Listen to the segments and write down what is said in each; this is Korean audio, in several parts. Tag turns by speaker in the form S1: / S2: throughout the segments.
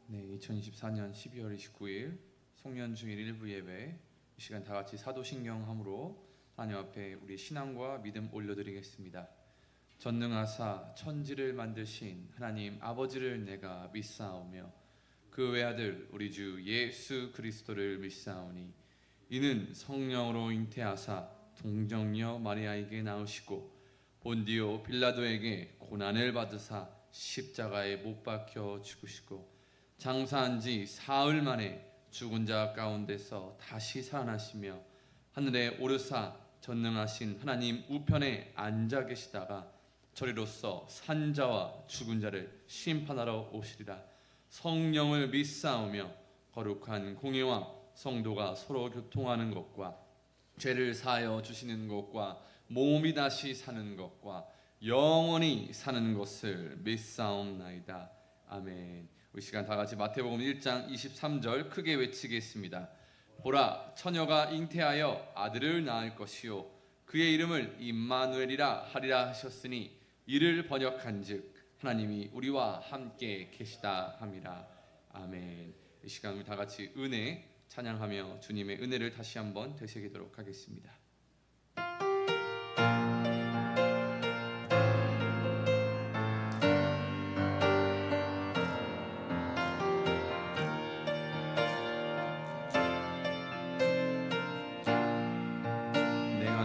S1: 네, 2024년 12월 29일 송년주일 일부 예배, 이 시간 다 같이 사도신경함으로 하나님 앞에 우리 신앙과 믿음 올려드리겠습니다. 전능하사 천지를 만드신 하나님 아버지를 내가 믿사오며 그 외아들 우리 주 예수 그리스도를 믿사오니 이는 성령으로 잉태하사 동정녀 마리아에게 나으시고 본디오 빌라도에게 고난을 받으사 십자가에 못 박혀 죽으시고 장사한 지 사흘 만에 죽은 자 가운데서 다시 살아나시며 하늘에 오르사 전능하신 하나님 우편에 앉아 계시다가 저리로서 산자와 죽은 자를 심판하러 오시리라. 성령을 믿사오며 거룩한 공예와 성도가 서로 교통하는 것과 죄를 사하여 주시는 것과 몸이 다시 사는 것과 영원히 사는 것을 믿사옵나이다. 아멘. 우리 시간 다 같이 마태복음 1장 23절 크게 외치겠습니다. 보라, 처녀가 잉태하여 아들을 낳을 것이요 그의 이름을 임마누엘이라 하리라 하셨으니 이를 번역한즉 하나님이 우리와 함께 계시다 함이라. 아멘. 이 시간 우리 다 같이 은혜 찬양하며 주님의 은혜를 다시 한번 되새기도록 하겠습니다.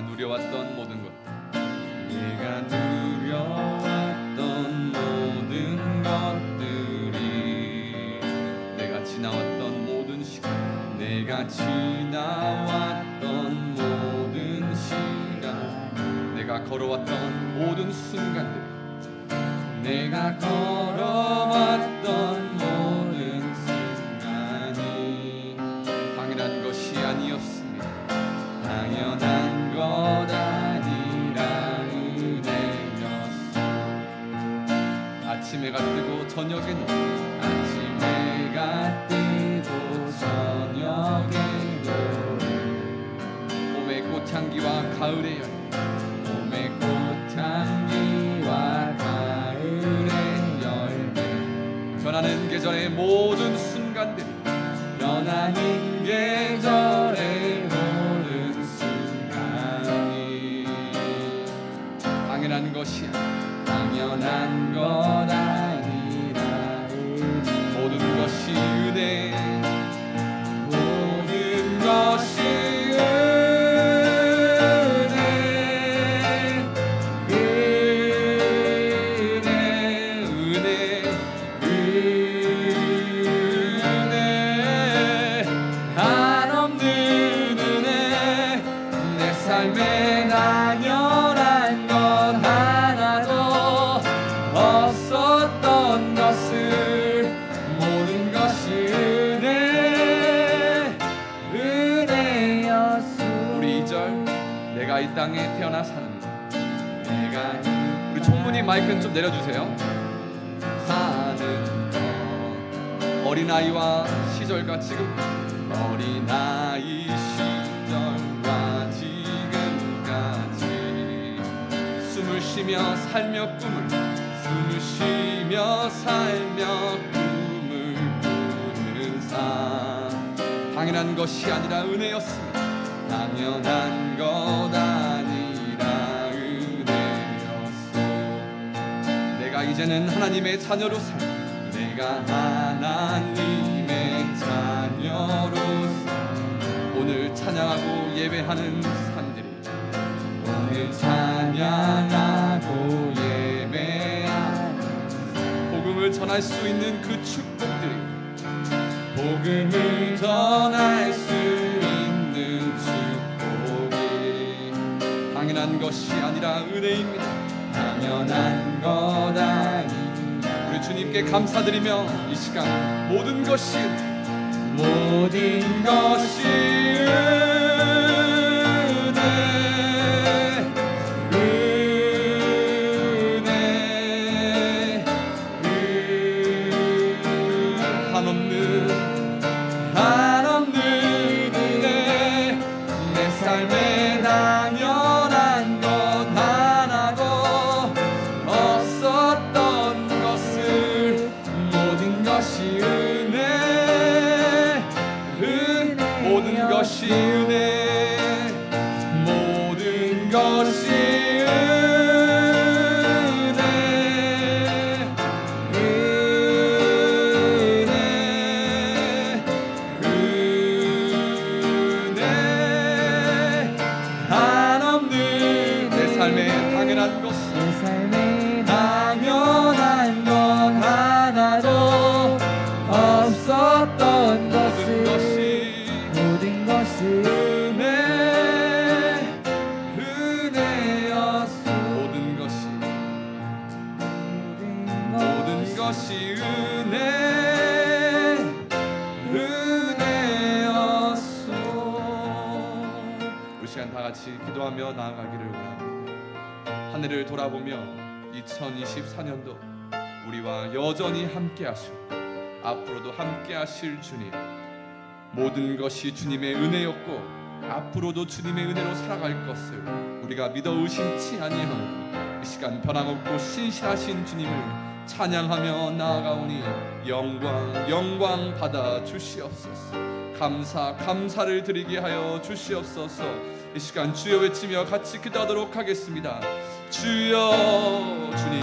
S1: 누려왔던 모든 것들, 내가 누려왔던 모든 것들이, 내가 지나왔던 모든 시간, 내가 지나왔던 모든 시간, 내가 걸어왔던 모든 순간들, 내가 걸어왔던 모든 순간이 당연한 것이 아니었습니다. 당연한 것 아니라 은혜였어. 아침 해가 뜨고 저녁에 노을, 아침 해가 뜨고 저녁에 노을, 봄의 꽃향기와 가을의 열매, 봄의 꽃향기와 가을의 열매, 변하는 계절의 모든 순간들이, 변하는 계절의 당연한 것이 당연한 것 아니라 모든 것이 은혜, 모든 것이 은혜, 은혜, 은혜, 은혜, 한없는 은혜, 내 삶에 당연한 것 없었던 것을, 모든 것이 은혜, 은혜였소. 우리 2절, 내가 이 땅에 태어나 사는 것, 내가, 우리 충분히 마이크는 좀 내려주세요. 사는 것, 어린아이와 시절과 지금, 어린아이 시절과 지금까지 숨을 쉬며 살며 꿈을, 숨을 쉬며 살며 꿈을 꾸는 삶, 당연한 것이 아니라 은혜였습니다. 당연한 것 아니라 은혜였소. 내가 이제는 하나님의 자녀로 살고, 내가 하나님의 자녀로 살고, 오늘 찬양하고 예배하는 삶들이, 오늘 찬양하고 복음을 전할 수 있는 그 축복들이, 복음을 전할 수 있는 축복이 당연한 것이 아니라 은혜입니다. 당연한 것 아니라. 우리 주님께 감사드리며 이 시간 모든 것이, 모든 것이 한없는 은혜, 내 삶에 당연한 것 하나도 없었던 것을, 모든 것이 은혜, 것이 은혜, 모든 것이 은혜, 은혜, 은혜. 한없는 내 삶의 당연한 것,
S2: 당연한 것 하나도 없었던 모든 것이 은혜, 은혜였소. 모든 것이 은혜, 은혜였소.
S1: 우리 시간 다 같이 기도하며 나아가기를 원합니다. 한 해를 돌아보며 2024년도 우리와 여전히 함께 하시고 앞으로도 함께 하실 주님, 모든 것이 주님의 은혜였고 앞으로도 주님의 은혜로 살아갈 것을 우리가 믿어 의심치 아니하고 이 시간 변함없고 신실하신 주님을 찬양하며 나아가오니 영광 받아 주시옵소서. 감사를 드리게 하여 주시옵소서. 이 시간 주여 외치며 같이 기도하도록 하겠습니다. 주여, 주님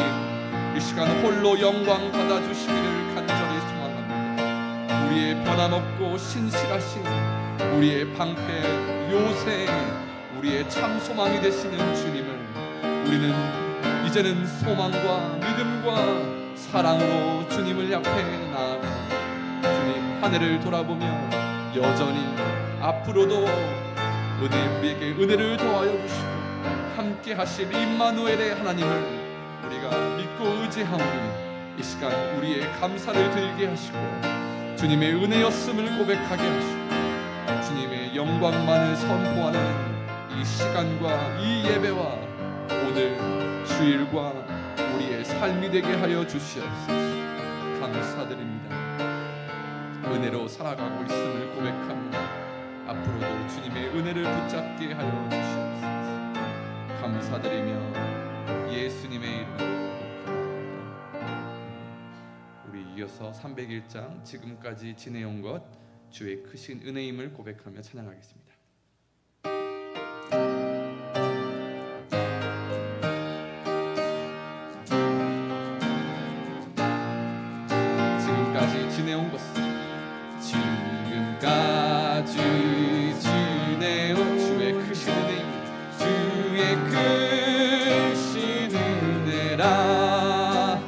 S1: 이 시간 홀로 영광 받아 주시기를 간절히 소망합니다. 우리의 변함없고 신실하신 우리의 방패 요새, 우리의 참 소망이 되시는 주님을 우리는 이제는 소망과 믿음과 사랑으로 주님을 앞에 나아가 주님 한 해를 돌아보며 여전히 앞으로도 우리에게 은혜를 더하여 주시고 함께 하실 임마누엘의 하나님을 우리가 믿고 의지하오니 이 시간 우리의 감사를 드리게 하시고 주님의 은혜였음을 고백하게 하시고 주님의 영광만을 선포하는 이 시간과 이 예배와 오늘 주일과 우리의 삶이 되게 하여 주시옵소서. 감사드립니다. 은혜로 살아가고 있음을 고백하며 앞으로도 주님의 은혜를 붙잡게 하여 주시옵소서. 감사드리며 예수님의 이름으로 우리 이어서 301장 지금까지 지내온 것 주의 크신 은혜임을 고백하며 찬양하겠습니다. 지금까지 지내온 것, 지금까지 지내온 주의 크신 은혜임, 주의 크신 은혜라.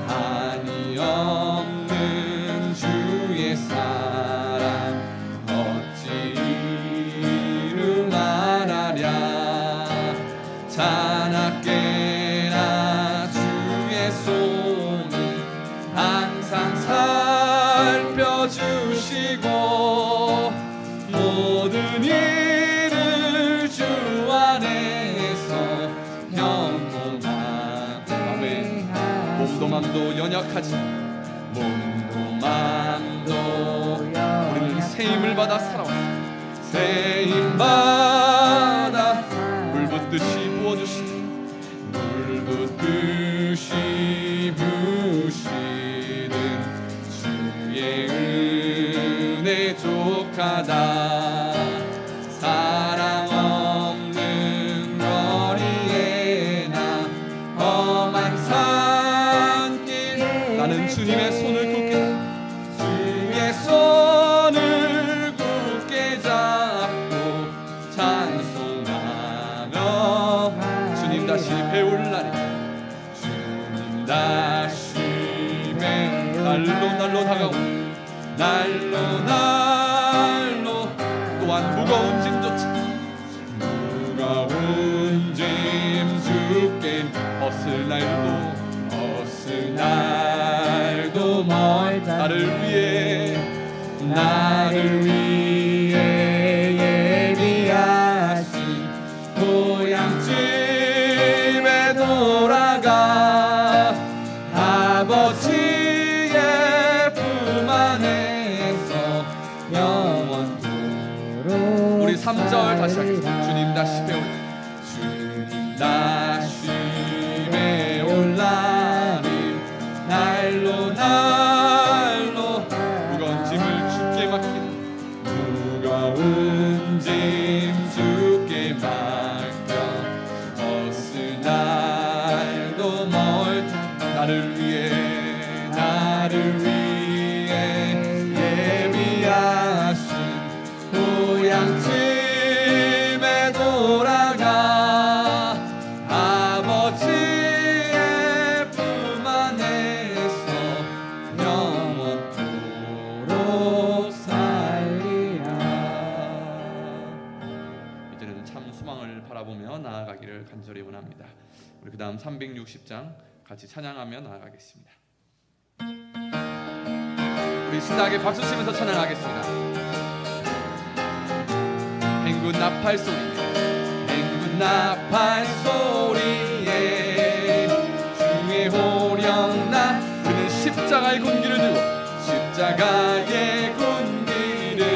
S1: 한이 없는 주의 사랑 어찌 이루 말하랴. 자나깨나 주의 손이 항상 살펴주시고 모든 일을 주 안에서 형통하네. 몸도 맘도 연약하지 몸도 맘도 우리는 세임을 받아 살아왔어. 세임받아 물붓듯이 부어주시니 물붓듯이 부시는 주의 은혜 족하다. 사랑 없는 거리에 나 험한 산길 나는 주님의 손을 굳게 주의 손을 굳게 잡고 찬송하며 주님 다시 배울 날이 주님 다시 날로 다가오니 날로 또한 무거운 짐조차 무거운 짐 주께 어슬 날도 멀다. 나를 위해 예비하신 고향집에 돌아가 아버지의 품 안에서 영원토록. 우리 3절 다시 하겠습니다. 주님 다시 배울 주님 다시 배울 날이 날로 무거운 짐을 주께 맡기는 무거운 간절히 원합니다. 우리 그 다음 360장 같이 찬양하며 나아가겠습니다. 우리 신나게 박수 치면서 찬양하겠습니다. 행군 나팔 소리, 행군 나팔 소리에 주의 호령나. 그는 십자가의 군기를 들고 십자가의 군기를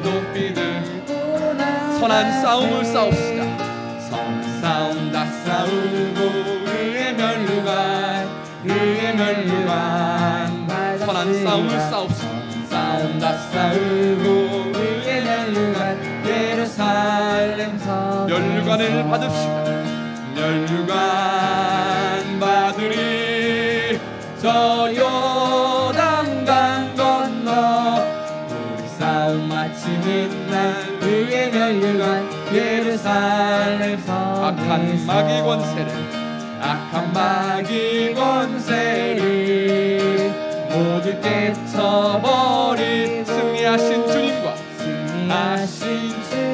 S1: 높이 들고 선한 싸움을 싸웁시다. 선한 싸움 다 싸우고 의의 멸류관, 의의 멸류관. 선한 싸움을 싸웁시다. 싸움 다 싸우고 의의 멸류관, 예루살렘 성 멸류관을 받읍시다. 멸류관 받으리. 저 요단강 건너 우리 싸움 마치는 날 의의 멸류관, 예루살렘 성 악한 마귀 권세를, 악한 마귀 권세를 모두 깨쳐버린 승리하신 주님과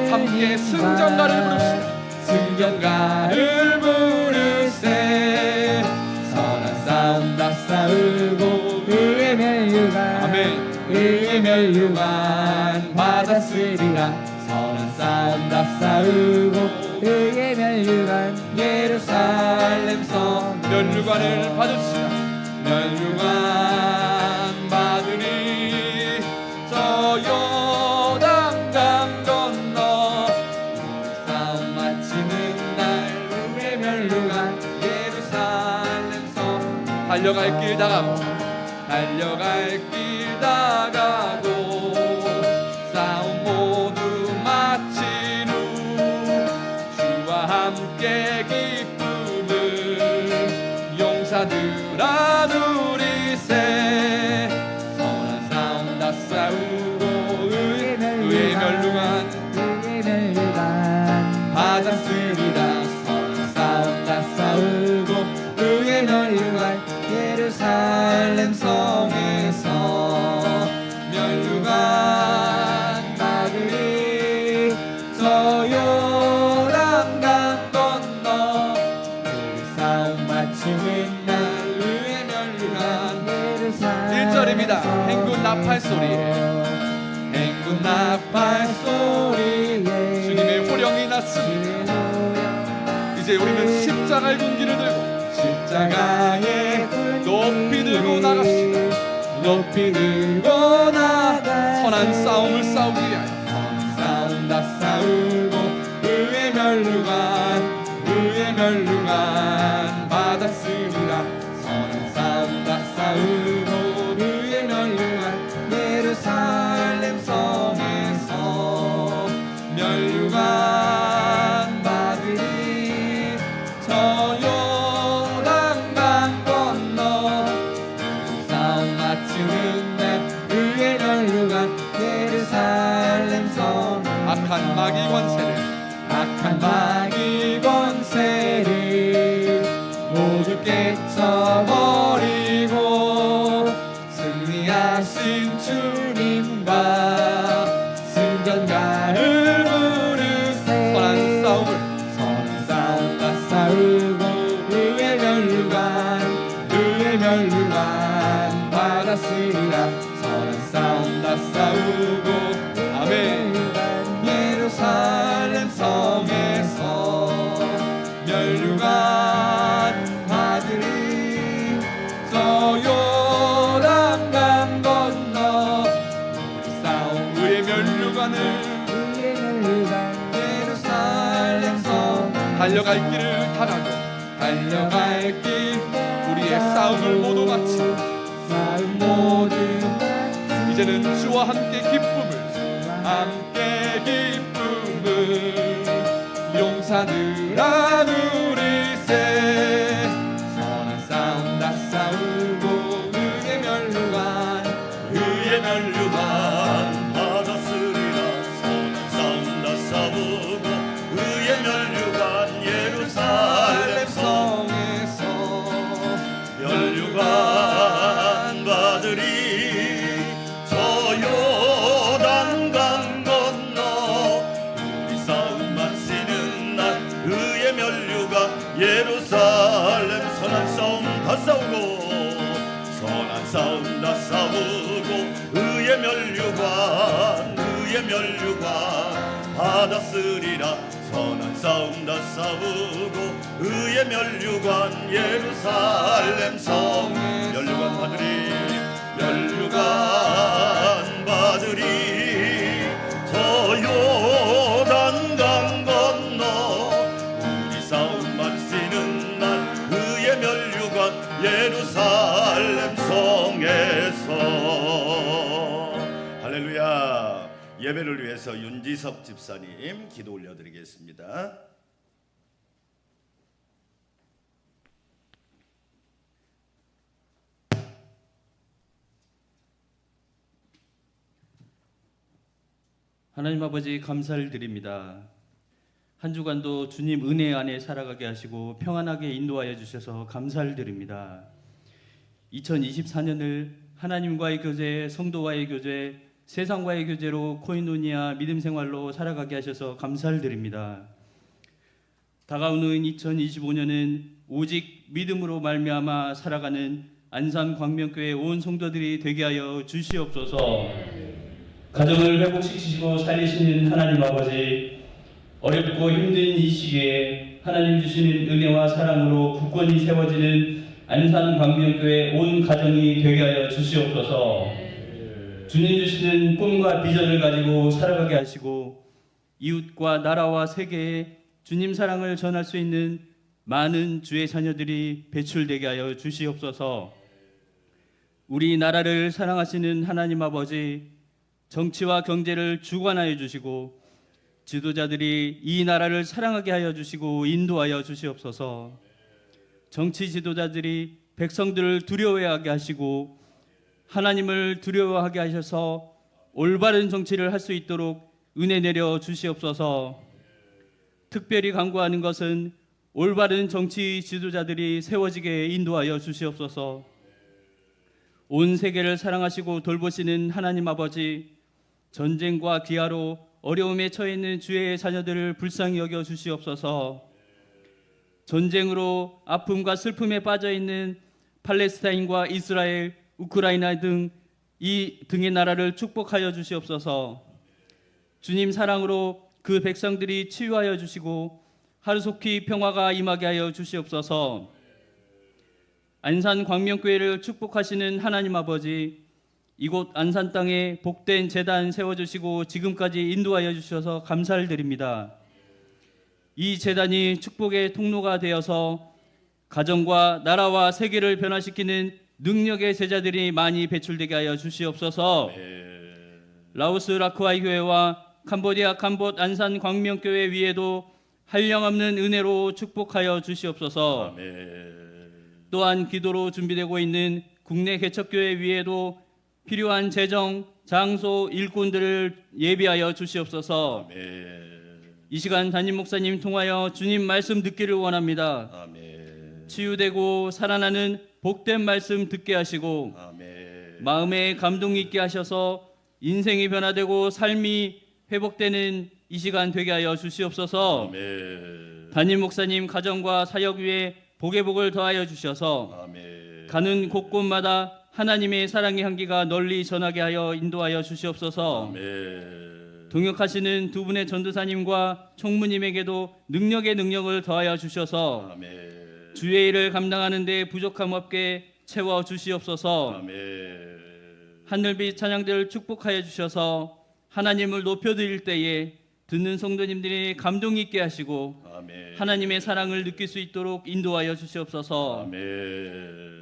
S1: 함께 승전가를 부릅시다. 승전가를 부르세. 선한 싸움 다 싸우고 의의 멸류관, 아멘. 의의 멸류관 받았으리라. 선한 싸움 다 싸우고 의의 멸류관, 예루살렘 성 멸류관을 받읍시다. 멸류관 받으리. 저 요단강 건너 우리 싸움 마치는 날 의의 멸류관, 예루살렘 성 달려갈 길 다가고, 달려갈 길 다가고 싸움 모두 마친 후 주와 함께 기쁨을 용사들아 누리세. 선한 싸움 다 싸우고 의의 멸류관, 받았으리라. 선한 싸움 다 싸우고 의의 멸류관, 예루살렘 성에서 멸류관 받으리. 저 요단강 건너 우리 싸움 마치는 날 의의 멸류관, 예루살렘 1절입니다. 행군 나팔 소리에, 행군 나팔 소리에 주님의 호령이 났습니다. 이제 우리는 십자가의 군기를 들고 십자가의 높이 들고 나갑시다. 높이 들고 나가 선한 싸움을 싸우기 위하여. 선한 싸움 다 싸우고 의의 멸류관, 의의 멸류관 받았으리라. 선한 싸움 다 싸우고 의의 멸류관, 예루살렘 성에서 멸류관 받으리. 저 요단강 건너 싸움 마치는 날 의의 멸류관, 예루살렘 성 악한 마귀 권세를, 악한 마귀 권세를 모두 깨쳐버리고 승리하신 주님과 승전가를 부르세. 선한 싸움 다 싸우고 의의 멸류관, 의의 멸류관 받았으리라. 선한 싸움 다 싸우고 아멘. 예루살렘 성에서 멸류관 받으리. 저 요단강 건너 우리 싸움 의의 멸류관을, 예루살렘 성 달려갈 길을 다가고, 달려갈 길 우리의 싸움을 모두 마치고 싸움 모두 이제는 주와 함께 기쁨을, 함께 기쁨을 용사들아 누리세. 선한 싸움 다 싸우고 의의 멸류관,
S3: 의의 멸류관 받았으리라. 선한 싸움 다 싸우고 의의 멸류관, 예루살렘
S1: 성에서
S3: 멸류관 받으리. 저 요단강 건너 우리 싸움 마치는 날 의의 싸우고 의의 면류관 받았으리라. 선한 싸움 다 싸우고 의의 면류관 예루살렘 성 면류관 받으리 저 요단강 건너 우리 싸움만 쓰는 날 의의 면류관 예루살렘 성에서. 할렐루야. 예배를 위해서 윤지섭 집사님 기도 올려드리겠습니다.
S4: 하나님 아버지 감사를 드립니다. 한 주간도 주님 은혜 안에 살아가게 하시고 평안하게 인도하여 주셔서 감사를 드립니다. 2024년을 하나님과의 교제, 성도와의 교제, 세상과의 교제로 코이노니아 믿음 생활로 살아가게 하셔서 감사를 드립니다. 다가오는 2025년은 오직 믿음으로 말미암아 살아가는 안산 광명교회 온 성도들이 되게 하여 주시옵소서. 가정을 회복시키시고 살리시는 하나님 아버지, 어렵고 힘든 이 시기에 하나님 주시는 은혜와 사랑으로 굳건히 세워지는 안산 광명교회 온 가정이 되게 하여 주시옵소서. 주님 주시는 꿈과 비전을 가지고 살아가게 하시고 이웃과 나라와 세계에 주님 사랑을 전할 수 있는 많은 주의 자녀들이 배출되게 하여 주시옵소서. 우리 나라를 사랑하시는 하나님 아버지, 정치와 경제를 주관하여 주시고 지도자들이 이 나라를 사랑하게 하여 주시고 인도하여 주시옵소서. 정치 지도자들이 백성들을 두려워하게 하시고 하나님을 두려워하게 하셔서 올바른 정치를 할 수 있도록 은혜 내려 주시옵소서. 특별히 간구하는 것은 올바른 정치 지도자들이 세워지게 인도하여 주시옵소서. 온 세계를 사랑하시고 돌보시는 하나님 아버지, 전쟁과 기아로 어려움에 처해 있는 주의 자녀들을 불쌍히 여겨 주시옵소서. 전쟁으로 아픔과 슬픔에 빠져 있는 팔레스타인과 이스라엘, 우크라이나 등 이 등의 나라를 축복하여 주시옵소서. 주님 사랑으로 그 백성들이 치유하여 주시고 하루속히 평화가 임하게 하여 주시옵소서. 안산 광명교회를 축복하시는 하나님 아버지, 이곳 안산 땅에 복된 제단 세워주시고 지금까지 인도하여 주셔서 감사를 드립니다. 이 제단이 축복의 통로가 되어서 가정과 나라와 세계를 변화시키는 능력의 제자들이 많이 배출되게 하여 주시옵소서. 라오스 라크와이 교회와 캄보디아 캄봇 안산 광명교회 위에도 한량없는 은혜로 축복하여 주시옵소서. 또한 기도로 준비되고 있는 국내 개척교회 위에도 필요한 재정, 장소, 일꾼들을 예비하여 주시옵소서. 이 시간 담임 목사님 통하여 주님 말씀 듣기를 원합니다. 치유되고 살아나는 복된 말씀 듣게 하시고 마음에 감동 있게 하셔서 인생이 변화되고 삶이 회복되는 이 시간 되게 하여 주시옵소서. 담임 목사님 가정과 사역 위에 복의 복을 더하여 주셔서 가는 곳곳마다 하나님의 사랑의 향기가 널리 전하게 하여 인도하여 주시옵소서. 동역하시는 두 분의 전도사님과 총무님에게도 능력의 능력을 더하여 주셔서 주의 일을 감당하는 데 부족함 없게 채워 주시옵소서. 하늘빛 찬양들 축복하여 주셔서 하나님을 높여드릴 때에 듣는 성도님들이 감동 있게 하시고 하나님의 사랑을 느낄 수 있도록 인도하여 주시옵소서.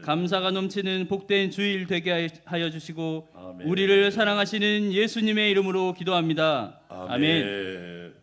S4: 감사가 넘치는 복된 주일 되게 하여 주시고 우리를 사랑하시는 예수님의 이름으로 기도합니다. 아멘.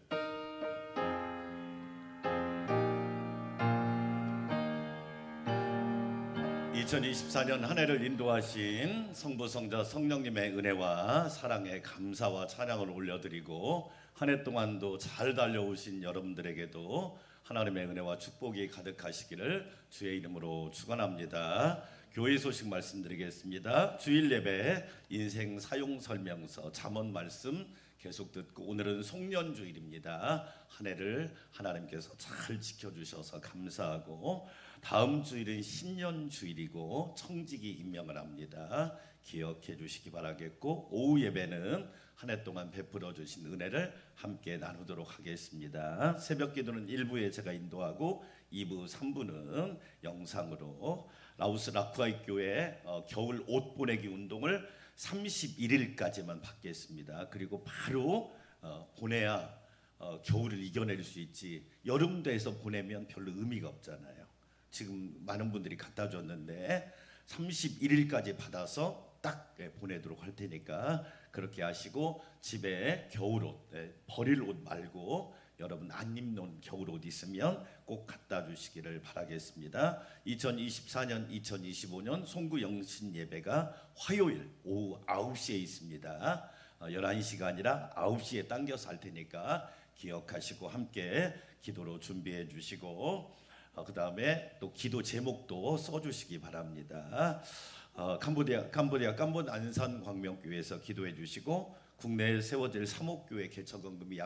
S3: 2024년 한 해를 인도하신 성부 성자 성령님의 은혜와 사랑에 감사와 찬양을 올려드리고 한 해 동안도 잘 달려오신 여러분들에게도 하나님의 은혜와 축복이 가득하시기를 주의 이름으로 축원합니다. 교회 소식 말씀드리겠습니다. 주일 예배 인생 사용 설명서 잠언 말씀 계속 듣고 오늘은 송년주일입니다. 한 해를 하나님께서 잘 지켜주셔서 감사하고 다음 주일은 신년주일이고 청직이 임명을 합니다. 기억해 주시기 바라겠고, 오후 예배는 한 해 동안 베풀어 주신 은혜를 함께 나누도록 하겠습니다. 새벽 기도는 1부에 제가 인도하고 2부, 3부는 영상으로 라오스 라쿠아이 교회 겨울 옷 보내기 운동을 31일까지만 받겠습니다. 그리고 바로 보내야 겨울을 이겨낼 수 있지, 여름 돼서 보내면 별로 의미가 없잖아요. 지금 많은 분들이 갖다 줬는데 31일까지 받아서 딱 보내도록 할 테니까 그렇게 하시고, 집에 겨울옷, 버릴 옷 말고 여러분 안 입는 겨울옷 있으면 꼭 갖다 주시기를 바라겠습니다. 2024년 2025년 송구 영신 예배가 화요일 오후 9시에 있습니다. 11시가 아니라 9시에 당겨서 할 테니까 기억하시고 함께 기도로 준비해 주시고, 그 다음에 또 기도 제목도 써주시기 바랍니다. 캄보디아 캄본 안산 광명교회에서 기도해 주시고, 국내에 세워질 사목교회 개척헌금이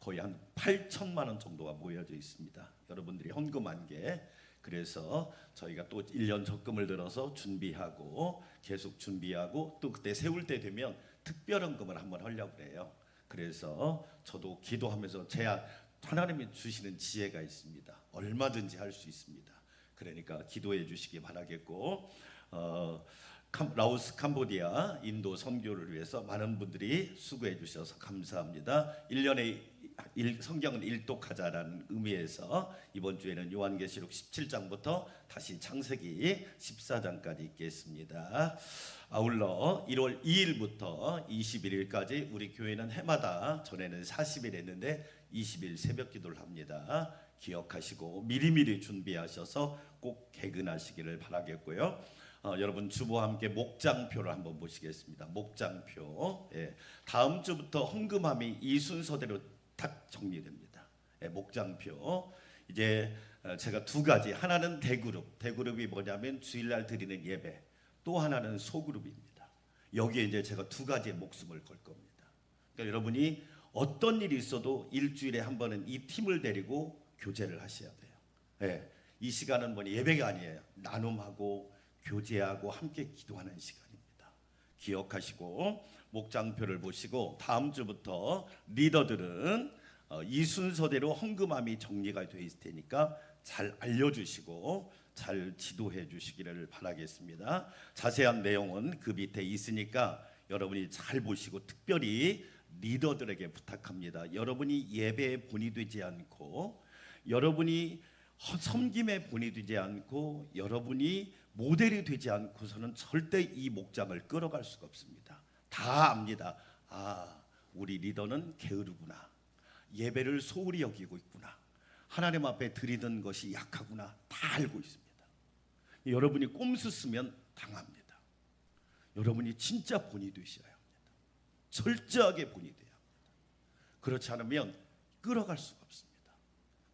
S3: 거의 한 8천만 원 정도가 모여져 있습니다. 여러분들이 헌금한 게, 그래서 저희가 또 1년 적금을 들어서 준비하고 계속 준비하고, 또 그때 세울 때 되면 특별헌금을 한번 하려고 해요. 그래서 저도 기도하면서 하나님이 주시는 지혜가 있습니다. 얼마든지 할 수 있습니다. 그러니까 기도해 주시기 바라겠고, 라오스, 캄보디아, 인도 선교를 위해서 많은 분들이 수고해 주셔서 감사합니다. 1년에 성경은 일독하자라는 의미에서 이번 주에는 요한계시록 17장부터 다시 창세기 14장까지 있겠습니다. 아울러 1월 2일부터 21일까지 우리 교회는 해마다, 전에는 40일 했는데 20일 새벽 기도를 합니다. 기억하시고 미리미리 준비하셔서 꼭 개근하시기를 바라겠고요. 여러분 주보와 함께 목장표를 한번 보시겠습니다. 목장표. 다음 주부터 헌금함이 이 순서대로 딱 정리됩니다. 목장표. 이제 제가 두 가지, 하나는 대그룹이 뭐냐면 주일날 드리는 예배, 또 하나는 소그룹입니다. 여기에 이제 제가 두 가지의 목숨을 걸 겁니다. 그러니까 여러분이 어떤 일이 있어도 일주일에 한 번은 이 팀을 데리고 교제를 하셔야 돼요. 이 시간은 뭐냐, 예배가 아니에요. 나눔하고 교제하고 함께 기도하는 시간입니다. 기억하시고 목장표를 보시고, 다음 주부터 리더들은 이 순서대로 헌금함이 정리가 되어 있을 테니까 잘 알려주시고 잘 지도해 주시기를 바라겠습니다. 자세한 내용은 그 밑에 있으니까 여러분이 잘 보시고, 특별히 리더들에게 부탁합니다. 여러분이 예배에 본이 되지 않고, 여러분이 섬김에 본이 되지 않고, 여러분이 모델이 되지 않고서는 절대 이 목장을 끌어갈 수가 없습니다. 다 압니다. 우리 리더는 게으르구나, 예배를 소홀히 여기고 있구나, 하나님 앞에 드리던 것이 약하구나, 다 알고 있습니다. 여러분이 꼼수 쓰면 당합니다. 여러분이 진짜 본이 되셔야 합니다. 철저하게 본이 돼야 합니다. 그렇지 않으면 끌어갈 수가 없습니다.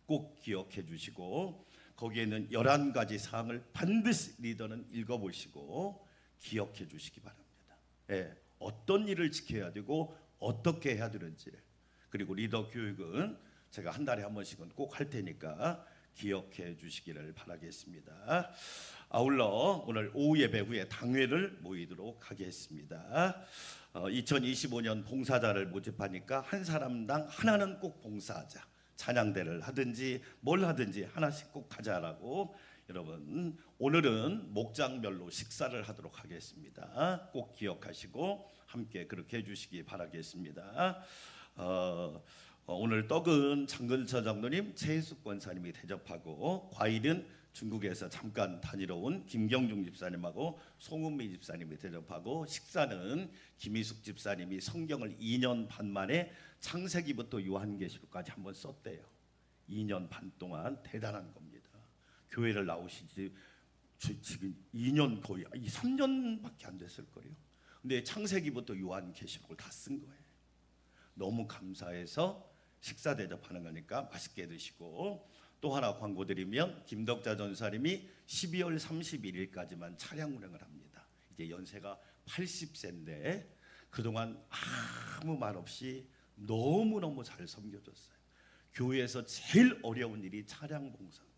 S3: 꼭 기억해 주시고, 거기에는 11가지 사항을 반드시 리더는 읽어보시고 기억해 주시기 바랍니다. 어떤 일을 지켜야 되고 어떻게 해야 되는지, 그리고 리더 교육은 제가 한 달에 한 번씩은 꼭 할 테니까 기억해 주시기를 바라겠습니다. 아울러 오늘 오후 예배 후에 당회를 모이도록 하겠습니다. 2025년 봉사자를 모집하니까 한 사람당 하나는 꼭 봉사하자, 찬양대를 하든지 뭘 하든지 하나씩 꼭 하자라고. 여러분 오늘은 목장별로 식사를 하도록 하겠습니다. 꼭 기억하시고 함께 그렇게 해주시기 바라겠습니다. 오늘 떡은 장근서 장로님, 최혜숙 권사님이 대접하고, 과일은 중국에서 잠깐 다니러 온 김경중 집사님하고 송은미 집사님이 대접하고, 식사는 김희숙 집사님이 성경을 2년 반 만에 창세기부터 요한계시록까지 한번 썼대요. 2년 반 동안 대단한 겁니다. 교회를 나오신 지 지금 2년, 거의 3년밖에 안 됐을 거예요. 근데 창세기부터 요한계시록을 다 쓴 거예요. 너무 감사해서 식사 대접하는 거니까 맛있게 드시고, 또 하나 광고 드리면 김덕자 전사님이 12월 31일까지만 차량 운행을 합니다. 이제 연세가 80세인데 그동안 아무 말 없이 너무너무 잘 섬겨줬어요. 교회에서 제일 어려운 일이 차량 봉사입니다.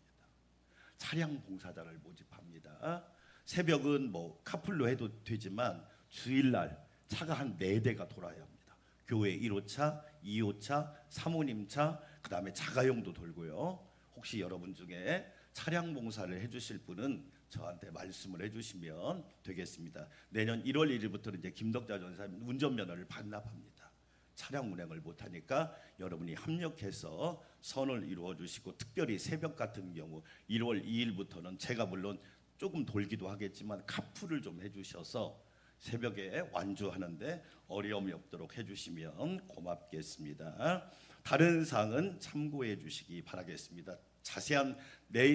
S3: 차량 봉사자를 모집합니다. 새벽은 뭐 카풀로 해도 되지만 주일날 차가 한 4대가 돌아야 합니다. 교회 1호차, 2호차, 사모님 차, 그 다음에 자가용도 돌고요. 혹시 여러분 중에 차량 봉사를 해주실 분은 저한테 말씀을 해주시면 되겠습니다. 내년 1월 1일부터는 이제 김덕자 전사님 운전면허를 반납합니다. 차량 운행을 못하니까 여러분이 합력해서 선을 이루어 주시고, 특별히 새벽 같은 경우 1월 2일부터는 제가 물론 조금 돌기도 하겠지만 카풀을 좀 해주셔서 새벽에 완주하는데 어려움이 없도록 해주시면 고맙겠습니다. 다른 사항은 참고해 주시기 바라겠습니다. 자세한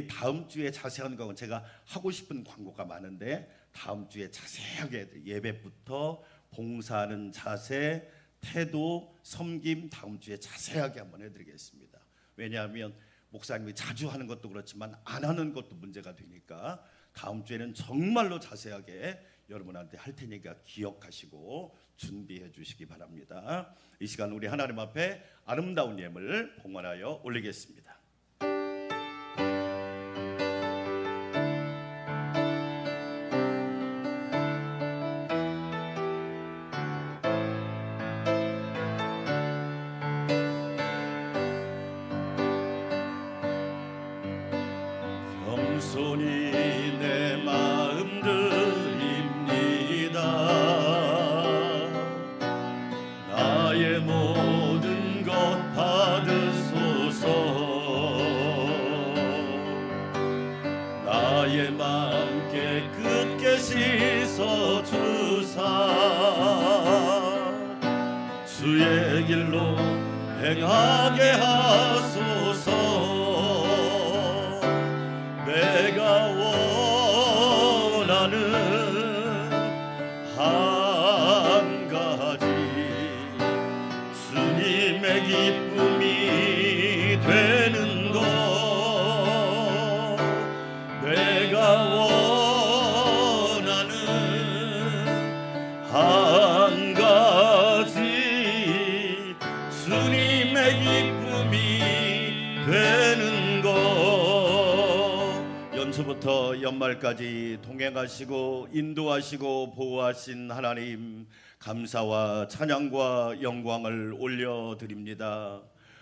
S3: 다음 주에 자세한 건 제가 하고 싶은 광고가 많은데 다음 주에 자세하게 예배부터 봉사하는 자세, 태도, 섬김 다음 주에 자세하게 한번 해드리겠습니다. 왜냐하면 목사님이 자주 하는 것도 그렇지만 안 하는 것도 문제가 되니까 다음 주에는 정말로 자세하게 여러분한테 할 테니까 기억하시고 준비해 주시기 바랍니다. 이 시간 우리 하나님 앞에 아름다운 예물 봉헌하여 올리겠습니다. 겸손히 내 마음 드립니다. 나의 모든 것 받으소서. 나의 마음 깨끗게 씻어 주사 주의 길로 행하게 하소서. 내가 원하는 한 가지 주님의 기쁨이 되는 것. 내가 원하는 한 가지 주님의 기쁨이 되는 것. 연초부터 연말까지 동행하시고 인도하시고 보호하신 하나님, 감사와 찬양과 영광을 올려드립니다.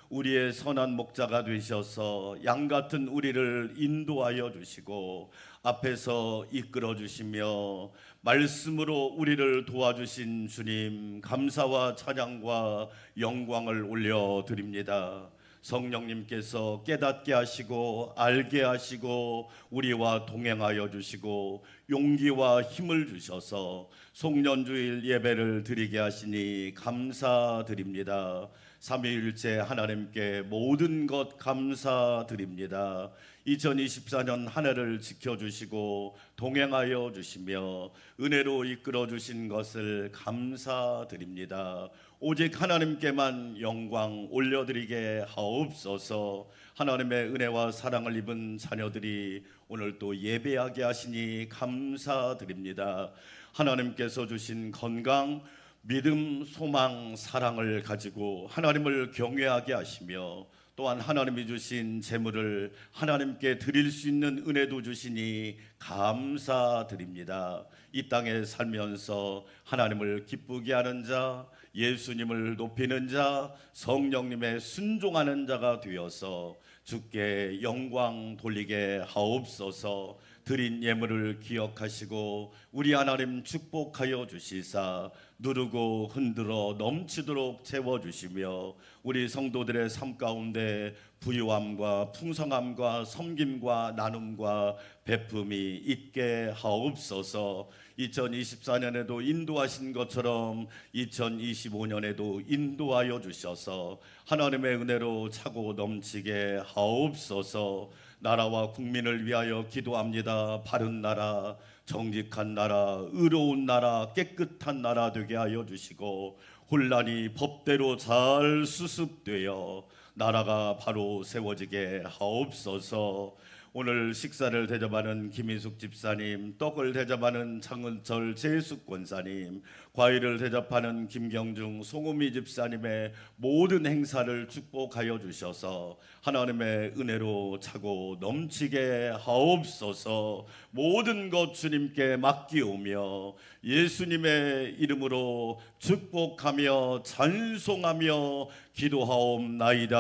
S3: 우리의 선한 목자가 되셔서 양 같은 우리를 인도하여 주시고 앞에서 이끌어 주시며 말씀으로 우리를 도와주신 주님, 감사와 찬양과 영광을 올려드립니다. 성령님께서 깨닫게 하시고 알게 하시고 우리와 동행하여 주시고 용기와 힘을 주셔서 송년주일 예배를 드리게 하시니 감사드립니다. 삼위일체 하나님께 모든 것 감사드립니다. 2024년 한 해를 지켜주시고 동행하여 주시며 은혜로 이끌어 주신 것을 감사드립니다. 오직 하나님께만 영광 올려드리게 하옵소서. 하나님의 은혜와 사랑을 입은 자녀들이 오늘 또 예배하게 하시니 감사드립니다. 하나님께서 주신 건강, 믿음, 소망, 사랑을 가지고 하나님을 경외하게 하시며 또한 하나님이 주신 재물을 하나님께 드릴 수 있는 은혜도 주시니 감사드립니다. 이 땅에 살면서 하나님을 기쁘게 하는 자, 예수님을 높이는 자, 성령님의 순종하는 자가 되어서 주께 영광 돌리게 하옵소서. 드린 예물을 기억하시고 우리 하나님 축복하여 주시사 누르고 흔들어 넘치도록 채워주시며 우리 성도들의 삶 가운데 부유함과 풍성함과 섬김과 나눔과 베품이 있게 하옵소서. 2024년에도 인도하신 것처럼 2025년에도 인도하여 주셔서 하나님의 은혜로 차고 넘치게 하옵소서. 나라와 국민을 위하여 기도합니다. 바른 나라, 정직한 나라, 의로운 나라, 깨끗한 나라 되게 하여 주시고 혼란이 법대로 잘 수습되어 나라가 바로 세워지게 하옵소서. 오늘 식사를 대접하는 김희숙 집사님, 떡을 대접하는 장은철 재숙 권사님, 과일을 대접하는 김경중 송우미 집사님의 모든 행사를 축복하여 주셔서 하나님의 은혜로 차고 넘치게 하옵소서. 모든 것 주님께 맡기오며 예수님의 이름으로 축복하며 찬송하며 기도하옵나이다.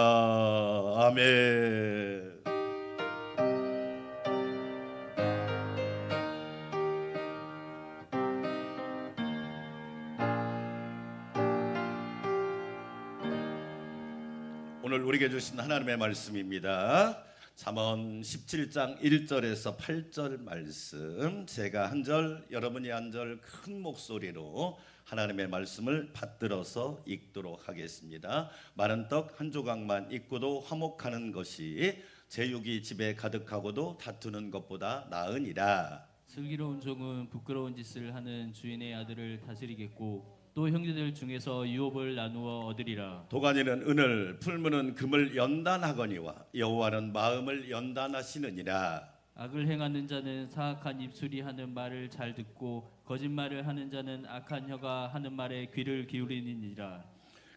S3: 아멘. 오늘 우리에게 주신 하나님의 말씀입니다. 잠언 17장 1절에서 8절 말씀, 제가 한 절, 여러분이 한 절 큰 목소리로 하나님의 말씀을 받들어서 읽도록 하겠습니다. 마른 떡 한 조각만 잊고도 화목하는 것이 제육이 집에 가득하고도 다투는 것보다 나으니라.
S4: 슬기로운 종은 부끄러운 짓을 하는 주인의 아들을 다스리겠고 또 형제들 중에서 유업을 나누어 얻으리라.
S3: 도가니는 은을, 풀무는 금을 연단하거니와 여호와는 마음을 연단하시느니라.
S4: 악을 행하는 자는 사악한 입술이 하는 말을 잘 듣고 거짓말을 하는 자는 악한 혀가 하는 말에 귀를 기울이느니라.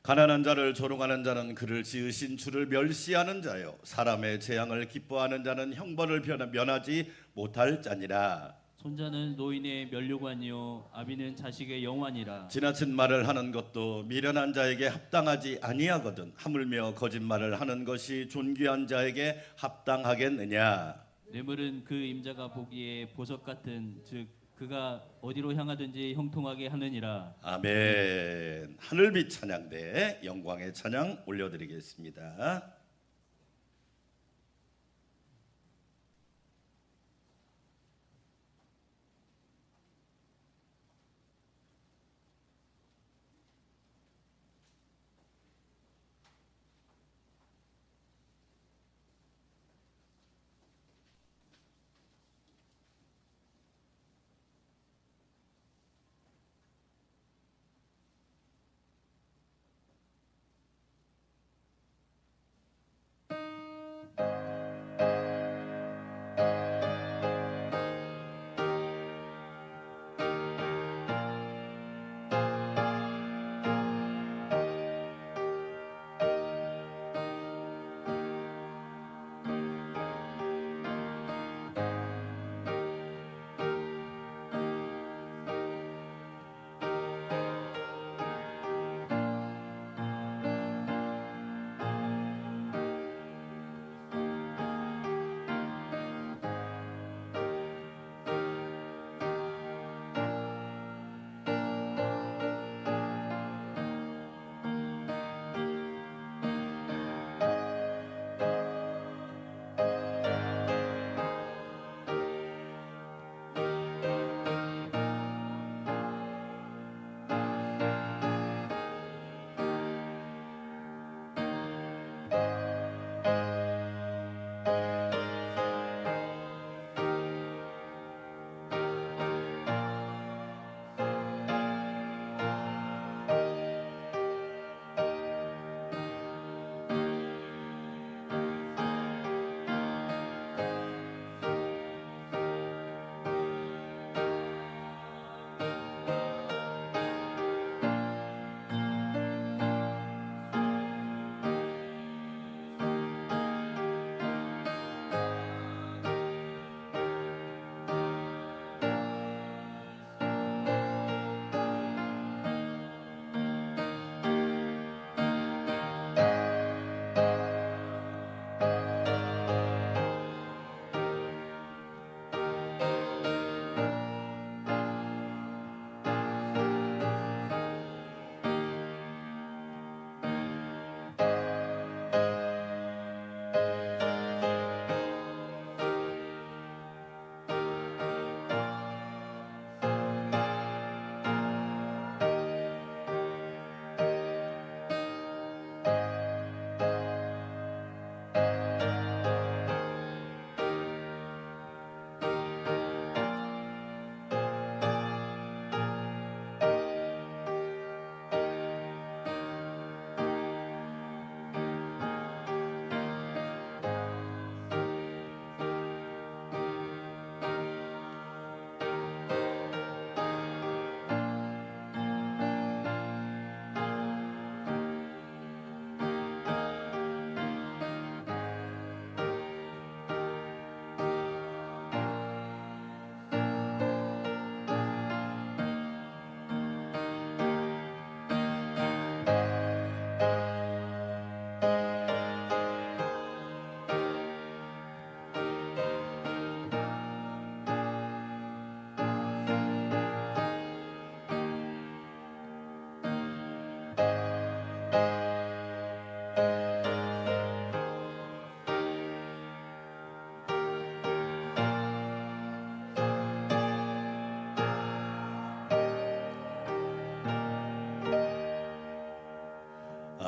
S3: 가난한 자를 조롱하는 자는 그를 지으신 주를 멸시하는 자요, 사람의 재앙을 기뻐하는 자는 형벌을 면하지 못할 자니라.
S4: 손자는 노인의 면류관이요 아비는 자식의 영환이라.
S3: 지나친 말을 하는 것도 미련한 자에게 합당하지 아니하거든 하물며 거짓말을 하는 것이 존귀한 자에게 합당하겠느냐.
S4: 뇌물은 그 임자가 보기에 보석 같은, 즉 그가 어디로 향하든지 형통하게 하느니라.
S3: 아멘. 하늘빛 찬양대 영광의 찬양 올려드리겠습니다.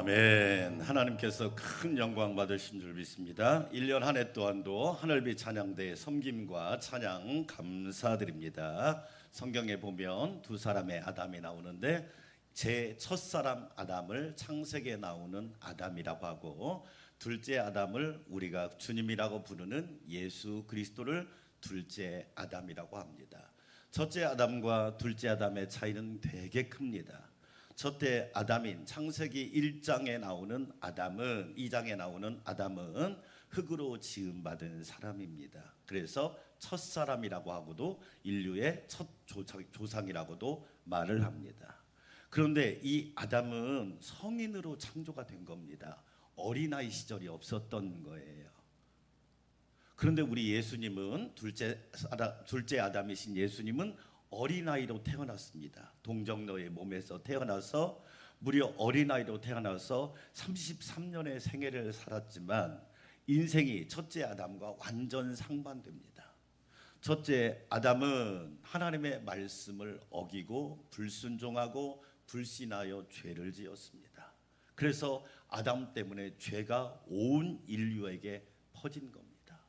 S3: 아멘. 하나님께서 큰 영광 받으신 줄 믿습니다. 1년 한 해 또한도 하늘빛 찬양대의 섬김과 찬양 감사드립니다. 성경에 보면 두 사람의 아담이 나오는데 제 첫사람 아담을 창세기에 나오는 아담이라고 하고, 둘째 아담을 우리가 주님이라고 부르는 예수 그리스도를 둘째 아담이라고 합니다. 첫째 아담과 둘째 아담의 차이는 되게 큽니다. 첫째 아담인 창세기 1장에 나오는 아담은, 2장에 나오는 아담은 흙으로 지음받은 사람입니다. 그래서 첫사람이라고 하고도 인류의 첫 조상이라고도 말을 합니다. 그런데 이 아담은 성인으로 창조가 된 겁니다. 어린아이 시절이 없었던 거예요. 그런데 우리 예수님은 둘째 아담이신 예수님은 어린아이로 태어났습니다. 동정녀의 몸에서 태어나서 무려 어린아이로 태어나서 33년의 생애를 살았지만 인생이 첫째 아담과 완전 상반됩니다. 첫째 아담은 하나님의 말씀을 어기고 불순종하고 불신하여 죄를 지었습니다. 그래서 아담 때문에 죄가 온 인류에게 퍼진 겁니다.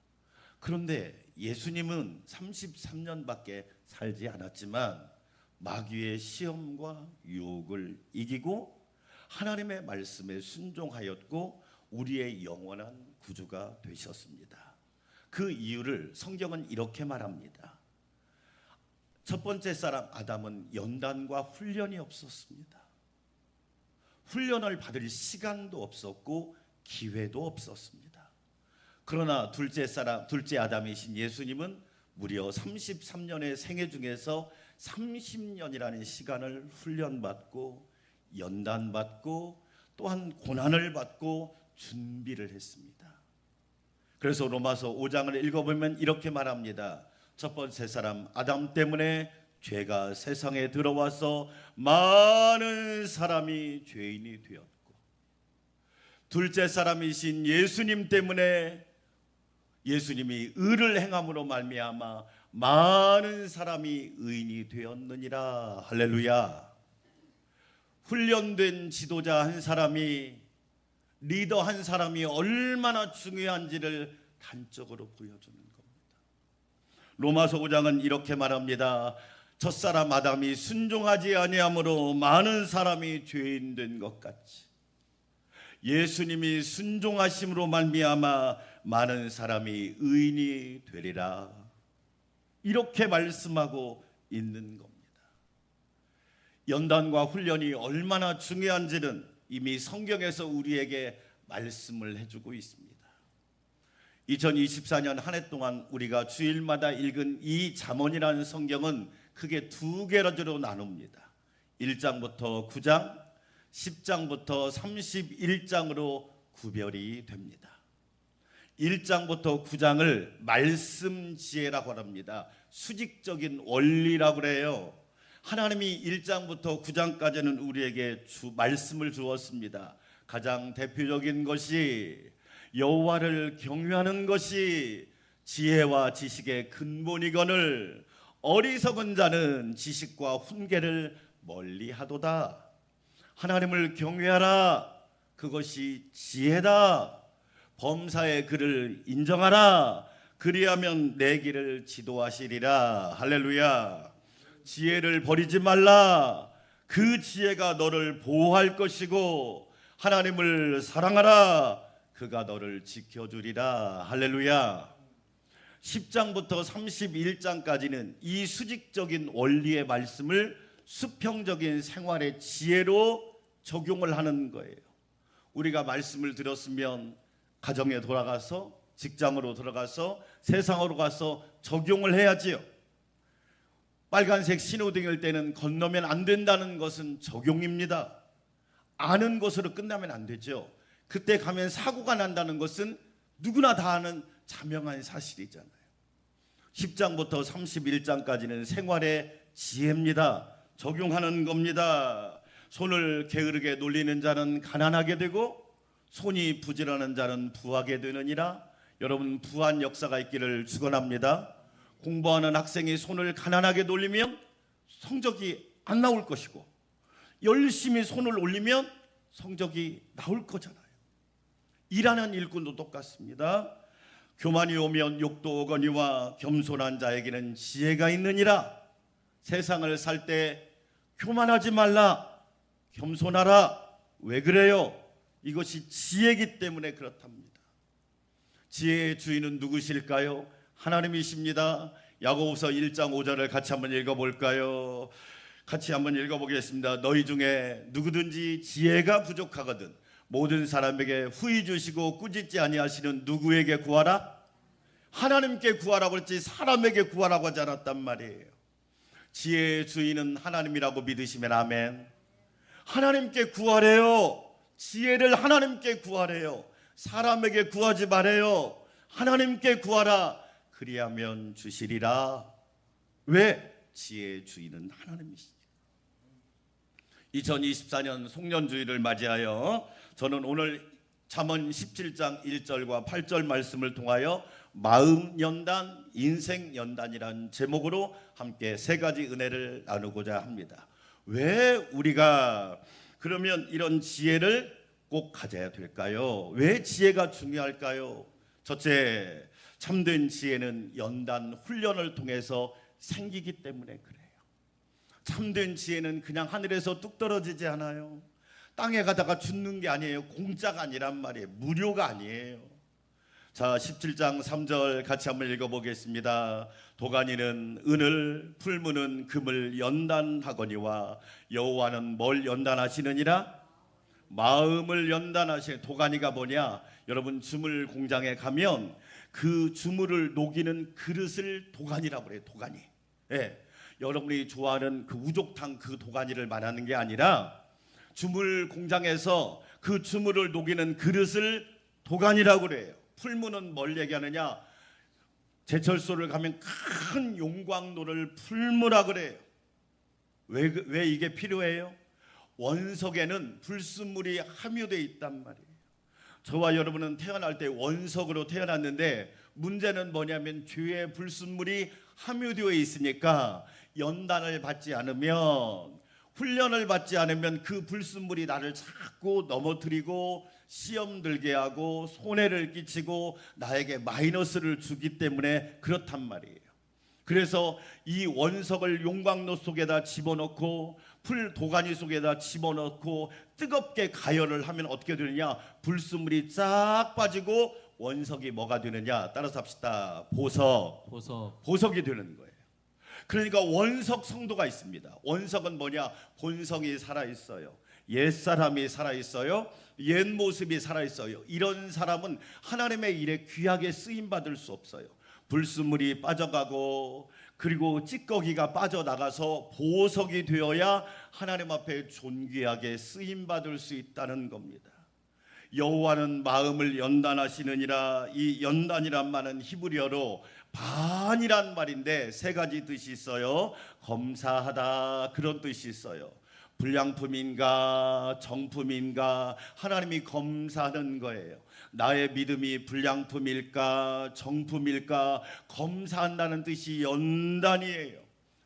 S3: 그런데 예수님은 33년밖에 살지 않았지만 마귀의 시험과 유혹을 이기고 하나님의 말씀에 순종하였고 우리의 영원한 구주가 되셨습니다. 그 이유를 성경은 이렇게 말합니다. 첫 번째 사람 아담은 연단과 훈련이 없었습니다. 훈련을 받을 시간도 없었고 기회도 없었습니다. 그러나 둘째 아담이신 예수님은 무려 33년의 생애 중에서 30년이라는 시간을 훈련받고 연단받고 또한 고난을 받고 준비를 했습니다. 그래서 로마서 5장을 읽어보면 이렇게 말합니다. 첫 번째 사람 아담 때문에 죄가 세상에 들어와서 많은 사람이 죄인이 되었고, 둘째 사람이신 예수님 때문에 예수님이 의를 행함으로 말미암아 많은 사람이 의인이 되었느니라. 할렐루야. 훈련된 지도자 한 사람이, 리더 한 사람이 얼마나 중요한지를 단적으로 보여주는 겁니다. 로마서 5장은 이렇게 말합니다. 첫사람 아담이 순종하지 아니함으로 많은 사람이 죄인 된 것 같이 예수님이 순종하심으로 말미암아 많은 사람이 의인이 되리라. 이렇게 말씀하고 있는 겁니다. 연단과 훈련이 얼마나 중요한지는 이미 성경에서 우리에게 말씀을 해주고 있습니다. 2024년 한 해 동안 우리가 주일마다 읽은 이 잠언이라는 성경은 크게 두 가지로 나눕니다. 1장부터 9장, 10장부터 31장으로 구별이 됩니다. 1장부터 9장을 말씀 지혜라고 합니다. 수직적인 원리라고 그래요. 하나님이 1장부터 9장까지는 우리에게 말씀을 주었습니다. 가장 대표적인 것이 여호와를 경외하는 것이 지혜와 지식의 근본이거늘 어리석은 자는 지식과 훈계를 멀리하도다. 하나님을 경외하라. 그것이 지혜다. 범사의 그를 인정하라. 그리하면 내 길을 지도하시리라. 할렐루야. 지혜를 버리지 말라. 그 지혜가 너를 보호할 것이고 하나님을 사랑하라. 그가 너를 지켜주리라. 할렐루야. 10장부터 31장까지는 이 수직적인 원리의 말씀을 수평적인 생활의 지혜로 적용을 하는 거예요. 우리가 말씀을 들었으면 가정에 돌아가서, 직장으로 들어가서, 세상으로 가서 적용을 해야지요. 빨간색 신호등일 때는 건너면 안 된다는 것은 적용입니다. 아는 것으로 끝나면 안 되죠. 그때 가면 사고가 난다는 것은 누구나 다 아는 자명한 사실이잖아요. 10장부터 31장까지는 생활의 지혜입니다. 적용하는 겁니다. 손을 게으르게 놀리는 자는 가난하게 되고 손이 부지런한 자는 부하게 되느니라. 여러분, 부한 역사가 있기를 축원합니다. 공부하는 학생이 손을 가난하게 돌리면 성적이 안 나올 것이고, 열심히 손을 올리면 성적이 나올 거잖아요. 일하는 일꾼도 똑같습니다. 교만이 오면 욕도 오거니와 겸손한 자에게는 지혜가 있느니라. 세상을 살 때 교만하지 말라, 겸손하라. 왜 그래요? 이것이 지혜이기 때문에 그렇답니다. 지혜의 주인은 누구실까요? 하나님이십니다. 야고보서 1장 5절을 같이 한번 읽어볼까요? 같이 한번 읽어보겠습니다. 너희 중에 누구든지 지혜가 부족하거든 모든 사람에게 후히 주시고 꾸짖지 아니하시는 누구에게 구하라? 하나님께 구하라고 했지 사람에게 구하라고 하지 않았단 말이에요. 지혜의 주인은 하나님이라고 믿으시면 아멘. 하나님께 구하래요. 지혜를 하나님께 구하래요. 사람에게 구하지 말아요. 하나님께 구하라. 그리하면 주시리라. 왜? 지혜의 주인은 하나님이시죠. 2024년 송년주일을 맞이하여 저는 오늘 잠언 17장 1절과 8절 말씀을 통하여 마음연단, 인생연단이라는 제목으로 함께 세 가지 은혜를 나누고자 합니다. 왜 우리가 그러면 이런 지혜를 꼭 가져야 될까요? 왜 지혜가 중요할까요? 첫째, 참된 지혜는 연단 훈련을 통해서 생기기 때문에 그래요. 참된 지혜는 그냥 하늘에서 뚝 떨어지지 않아요. 땅에 가다가 죽는 게 아니에요. 공짜가 아니란 말이에요. 무료가 아니에요. 자, 17장 3절 같이 한번 읽어보겠습니다. 도가니는 은을, 풀무는 금을 연단하거니와 여호와는 뭘 연단하시느니라? 마음을 연단하시는. 도가니가 뭐냐? 여러분 주물 공장에 가면 그 주물을 녹이는 그릇을 도가니라고 그래요. 도가니. 예. 여러분이 좋아하는 그 우족탕 그 도가니를 말하는 게 아니라 주물 공장에서 그 주물을 녹이는 그릇을 도가니라고 그래요. 풀무는 뭘 얘기하느냐? 제철소를 가면 큰 용광로를 풀무라 그래요. 왜 이게 필요해요? 원석에는 불순물이 함유되어 있단 말이에요. 저와 여러분은 태어날 때 원석으로 태어났는데 문제는 뭐냐면 죄의 불순물이 함유되어 있으니까 연단을 받지 않으면, 훈련을 받지 않으면 그 불순물이 나를 자꾸 넘어뜨리고 시험 들게 하고 손해를 끼치고 나에게 마이너스를 주기 때문에 그렇단 말이에요. 그래서 이 원석을 용광로 속에다 집어넣고 풀 도가니 속에다 집어넣고 뜨겁게 가열을 하면 어떻게 되느냐? 불순물이 쫙 빠지고 원석이 뭐가 되느냐? 따라서 합시다. 보석이 되는 거예요. 그러니까 원석 성도가 있습니다. 원석은 뭐냐? 본성이 살아있어요. 옛사람이 살아있어요. 옛 모습이 살아있어요. 이런 사람은 하나님의 일에 귀하게 쓰임받을 수 없어요. 불순물이 빠져가고 그리고 찌꺼기가 빠져나가서 보석이 되어야 하나님 앞에 존귀하게 쓰임받을 수 있다는 겁니다. 여호와는 마음을 연단하시느니라. 이 연단이란 말은 히브리어로 반이란 말인데 세 가지 뜻이 있어요. 검사하다 그런 뜻이 있어요. 불량품인가 정품인가 하나님이 검사하는 거예요. 나의 믿음이 불량품일까 정품일까 검사한다는 뜻이 연단이에요.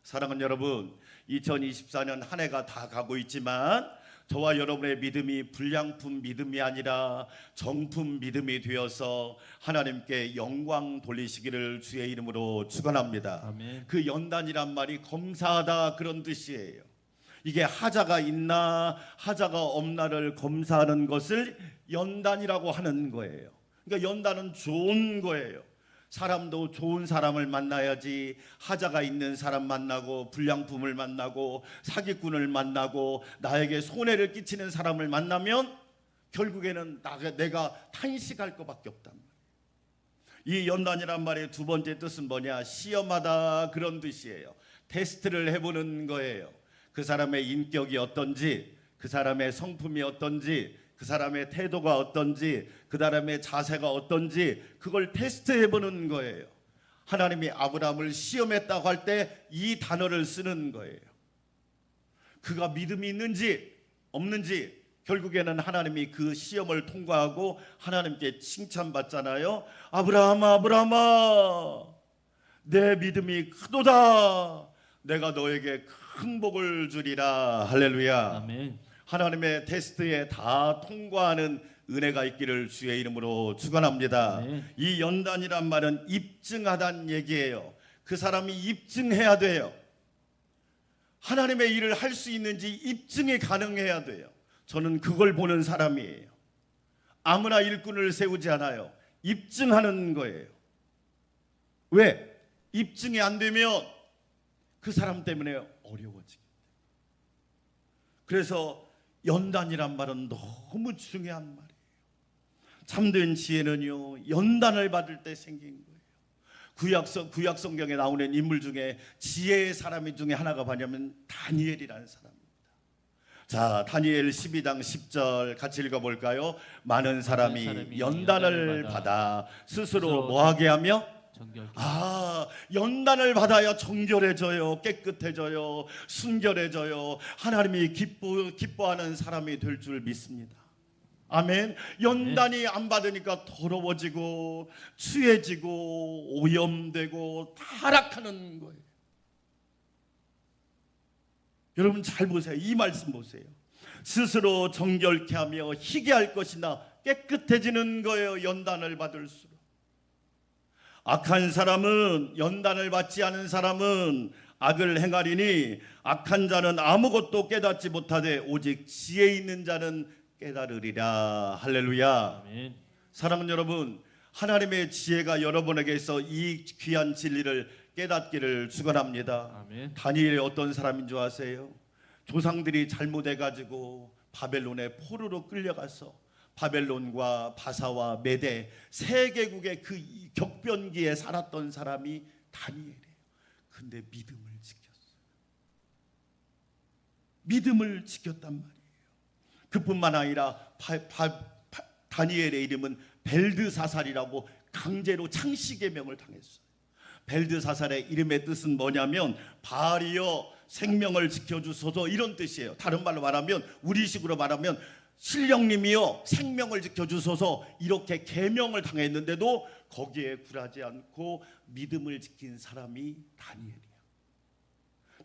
S3: 사랑하는 여러분, 2024년 한 해가 다 가고 있지만 저와 여러분의 믿음이 불량품 믿음이 아니라 정품 믿음이 되어서 하나님께 영광 돌리시기를 주의 이름으로 축원합니다.
S4: 아멘.
S3: 그 연단이란 말이 검사하다 그런 뜻이에요. 이게 하자가 있나 하자가 없나를 검사하는 것을 연단이라고 하는 거예요. 그러니까 연단은 좋은 거예요. 사람도 좋은 사람을 만나야지. 하자가 있는 사람 만나고 불량품을 만나고 사기꾼을 만나고 나에게 손해를 끼치는 사람을 만나면 결국에는 내가 탄식할 것밖에 없단 말이에요. 이 연단이란 말의 두 번째 뜻은 뭐냐? 시험하다 그런 뜻이에요. 테스트를 해보는 거예요. 그 사람의 인격이 어떤지, 그 사람의 성품이 어떤지, 그 사람의 태도가 어떤지, 그 사람의 자세가 어떤지 그걸 테스트해보는 거예요. 하나님이 아브라함을 시험했다고 할 때 이 단어를 쓰는 거예요. 그가 믿음이 있는지 없는지 결국에는 하나님이 그 시험을 통과하고 하나님께 칭찬받잖아요. 아브라함아 아브라함아 내 믿음이 크도다. 내가 너에게 큰 복을 주리라. 할렐루야.
S4: 아멘.
S3: 하나님의 테스트에 다 통과하는 은혜가 있기를 주의 이름으로 축원합니다.
S4: 아멘.
S3: 이 연단이란 말은 입증하다는 얘기예요. 그 사람이 입증해야 돼요. 하나님의 일을 할 수 있는지 입증이 가능해야 돼요. 저는 그걸 보는 사람이에요. 아무나 일꾼을 세우지 않아요. 입증하는 거예요. 왜? 입증이 안 되면 그 사람 때문에 어려워지기. 그래서 연단이란 말은 너무 중요한 말이에요. 참된 지혜는요, 연단을 받을 때 생긴 거예요. 구약 성경에 나오는 인물 중에 지혜의 사람이 중에 하나가 뭐냐면 다니엘이라는 사람입니다. 자, 다니엘 12장 10절 같이 읽어볼까요? 많은 사람이 연단을 받아 스스로 뭐하게 하며? 연단을 받아야 정결해져요, 깨끗해져요, 순결해져요. 하나님이 기뻐하는 사람이 될 줄 믿습니다. 아멘. 연단이 안 받으니까 더러워지고 추해지고 오염되고 타락하는 거예요. 여러분 잘 보세요. 이 말씀 보세요. 스스로 정결케 하며 희게 할 것이나 깨끗해지는 거예요. 연단을 받을수록. 악한 사람은, 연단을 받지 않은 사람은 악을 행하리니 악한 자는 아무것도 깨닫지 못하되 오직 지혜 있는 자는 깨달으리라. 할렐루야.
S4: 아멘.
S3: 사랑하는 여러분, 하나님의 지혜가 여러분에게서 이 귀한 진리를 깨닫기를 축원합니다.
S4: 아멘.
S3: 다니엘이 어떤 사람인 줄 아세요? 조상들이 잘못해가지고 바벨론의 포로로 끌려가서 바벨론과 바사와 메대 세 개국의 그 격변기에 살았던 사람이 다니엘이에요. 근데 믿음을 지켰어요. 믿음을 지켰단 말이에요. 그뿐만 아니라 다니엘의 이름은 벨드사살이라고 강제로 창씨개명을 당했어요. 벨드사살의 이름의 뜻은 뭐냐면 바알이여 생명을 지켜주소서, 이런 뜻이에요. 다른 말로 말하면, 우리식으로 말하면 신령님이여 생명을 지켜주소서, 이렇게 계명을 당했는데도 거기에 굴하지 않고 믿음을 지킨 사람이 다니엘이야.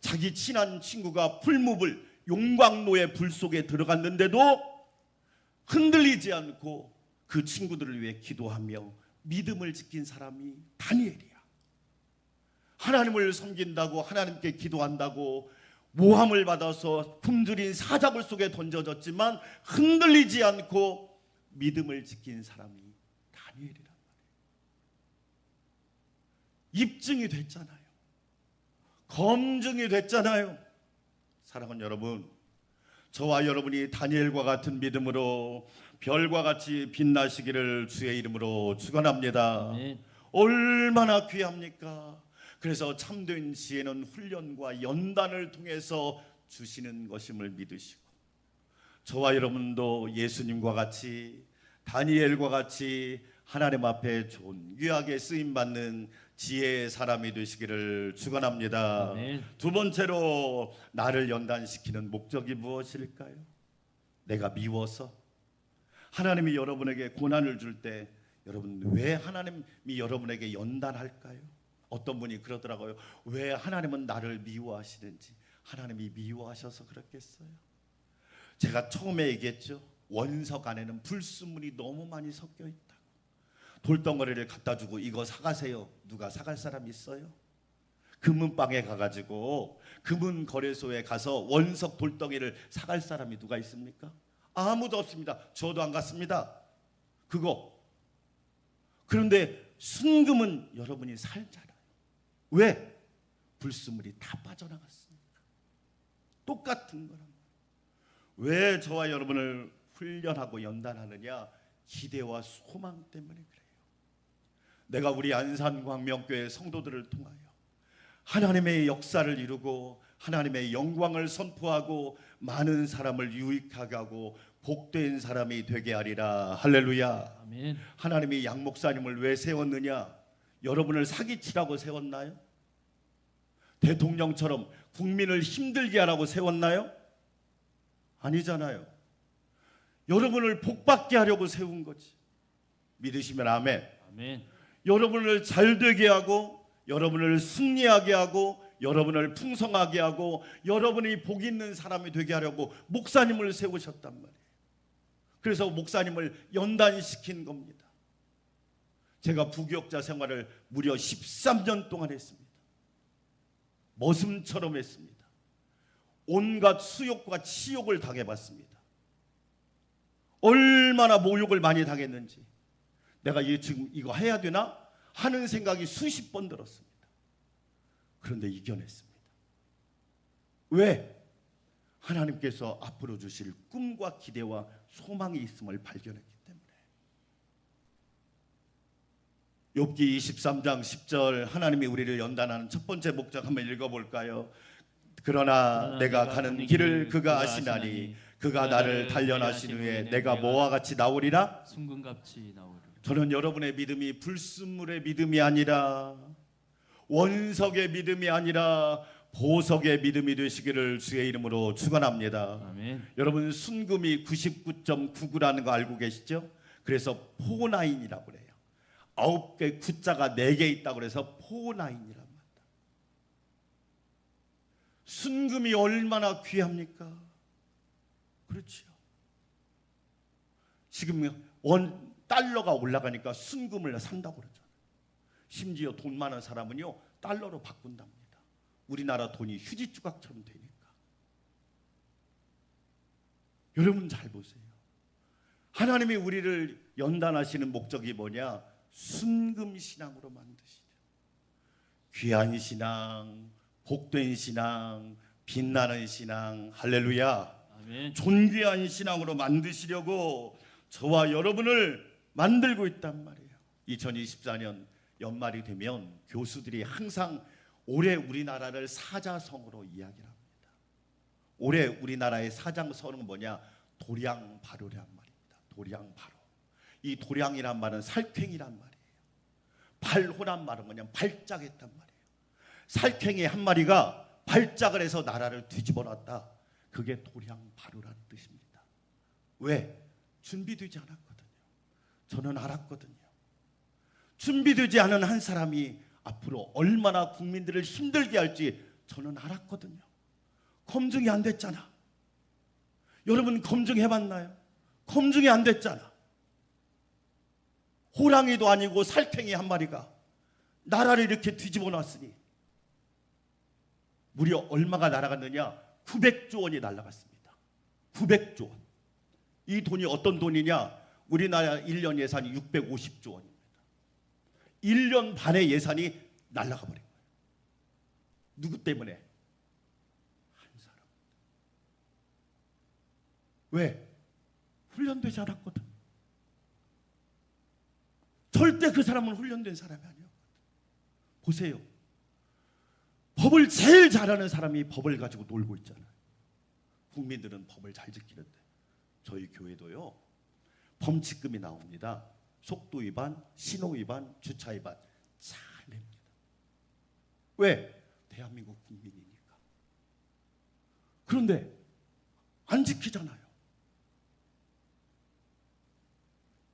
S3: 자기 친한 친구가 풀무불 용광로의 불 속에 들어갔는데도 흔들리지 않고 그 친구들을 위해 기도하며 믿음을 지킨 사람이 다니엘이야. 하나님을 섬긴다고, 하나님께 기도한다고 모함을 받아서 굶주린 사자굴 속에 던져졌지만 흔들리지 않고 믿음을 지킨 사람이 다니엘이란 말이에요. 입증이 됐잖아요. 검증이 됐잖아요. 사랑하는 여러분, 저와 여러분이 다니엘과 같은 믿음으로 별과 같이 빛나시기를 주의 이름으로 축원합니다.
S4: 아멘.
S3: 얼마나 귀합니까? 그래서 참된 지혜는 훈련과 연단을 통해서 주시는 것임을 믿으시고, 저와 여러분도 예수님과 같이 다니엘과 같이 하나님 앞에 존귀하게 쓰임받는 지혜의 사람이 되시기를 축원합니다.
S4: 아멘.
S3: 두 번째로 나를 연단시키는 목적이 무엇일까요? 내가 미워서? 하나님이 여러분에게 고난을 줄 때 여러분 왜 하나님이 여러분에게 연단할까요? 어떤 분이 그러더라고요. 왜 하나님은 나를 미워하시는지. 하나님이 미워하셔서 그렇겠어요? 제가 처음에 얘기했죠. 원석 안에는 불순물이 너무 많이 섞여 있다고. 돌덩어리를 갖다 주고 이거 사가세요. 누가 사갈 사람 있어요? 금은방에 가가지고 금은 거래소에 가서 원석 돌덩이를 사갈 사람이 누가 있습니까? 아무도 없습니다. 저도 안 갔습니다. 그거. 그런데 순금은 여러분이 살잖아요. 왜? 불순물이 다 빠져나갔습니다. 똑같은 거란 말이에요. 왜 저와 여러분을 훈련하고 연단하느냐? 기대와 소망 때문에 그래요. 내가 우리 안산광명교회 성도들을 통하여 하나님의 역사를 이루고 하나님의 영광을 선포하고 많은 사람을 유익하게 하고 복된 사람이 되게 하리라. 할렐루야.
S4: 아멘.
S3: 하나님이 양 목사님을 왜 세웠느냐? 여러분을 사기치라고 세웠나요? 대통령처럼 국민을 힘들게 하라고 세웠나요? 아니잖아요. 여러분을 복받게 하려고 세운 거지. 믿으시면 아멘.
S4: 아멘.
S3: 여러분을 잘되게 하고 여러분을 승리하게 하고 여러분을 풍성하게 하고 여러분이 복 있는 사람이 되게 하려고 목사님을 세우셨단 말이에요. 그래서 목사님을 연단시킨 겁니다. 제가 부교역자 생활을 무려 13년 동안 했습니다. 머슴처럼 했습니다. 온갖 수욕과 치욕을 당해봤습니다. 얼마나 모욕을 많이 당했는지, 내가 지금 이거 해야 되나 하는 생각이 수십 번 들었습니다. 그런데 이겨냈습니다. 왜? 하나님께서 앞으로 주실 꿈과 기대와 소망이 있음을 발견했기 때문에. 욥기 23장 10절, 하나님이 우리를 연단하는 첫 번째 목적 한번 읽어볼까요? 그러나 내가 가는 길을 그가 아시나니 그가 나를 단련하신 후에 내가 뭐와 같이 나오리라?
S4: 순금같이 나오리라.
S3: 저는 여러분의 믿음이 불순물의 믿음이 아니라, 원석의 믿음이 아니라 보석의 믿음이 되시기를 주의 이름으로 축원합니다.
S4: 아멘.
S3: 여러분, 순금이 99.99라는 거 알고 계시죠? 그래서 포나인이라고 그래요. 9개 구자가 4개 있다고 그래서 포나인이란 말이다. 순금이 얼마나 귀합니까? 그렇죠. 지금 달러가 올라가니까 순금을 산다고 그러잖아요. 심지어 돈 많은 사람은요, 달러로 바꾼답니다. 우리나라 돈이 휴지 조각처럼 되니까. 여러분 잘 보세요. 하나님이 우리를 연단하시는 목적이 뭐냐? 순금 신앙으로 만드시려. 귀한 신앙, 복된 신앙, 빛나는 신앙, 할렐루야.
S4: 아멘.
S3: 존귀한 신앙으로 만드시려고 저와 여러분을 만들고 있단 말이에요. 2024년 연말이 되면 교수들이 항상 올해 우리나라를 사자성어로 이야기를 합니다. 올해 우리나라의 사자성어는 뭐냐? 도량바로란 말입니다. 도량바로. 이 도량이란 말은 살쾡이란 말이에요. 발호란 말은 뭐냐? 발작했단 말이에요. 살쾡이 한 마리가 발작을 해서 나라를 뒤집어놨다. 그게 도량바로라는 뜻입니다. 왜? 준비되지 않았거든요. 저는 알았거든요. 준비되지 않은 한 사람이 앞으로 얼마나 국민들을 힘들게 할지 저는 알았거든요. 검증이 안 됐잖아. 여러분 검증해봤나요? 검증이 안 됐잖아. 호랑이도 아니고 살쾡이 한 마리가 나라를 이렇게 뒤집어 놨으니 무려 얼마가 날아갔느냐? 900조 원이 날아갔습니다. 900조 원. 이 돈이 어떤 돈이냐? 우리나라 1년 예산이 650조 원입니다. 1년 반의 예산이 날아가 버린 거예요. 누구 때문에? 한 사람. 왜? 훈련되지 않았거든. 절대 그 사람은 훈련된 사람이 아니었거든. 보세요. 법을 제일 잘하는 사람이 법을 가지고 놀고 있잖아요. 국민들은 법을 잘 지키는데 저희 교회도요, 범칙금이 나옵니다. 속도 위반, 신호 위반, 주차 위반 잘 냅니다. 왜? 대한민국 국민이니까. 그런데 안 지키잖아요.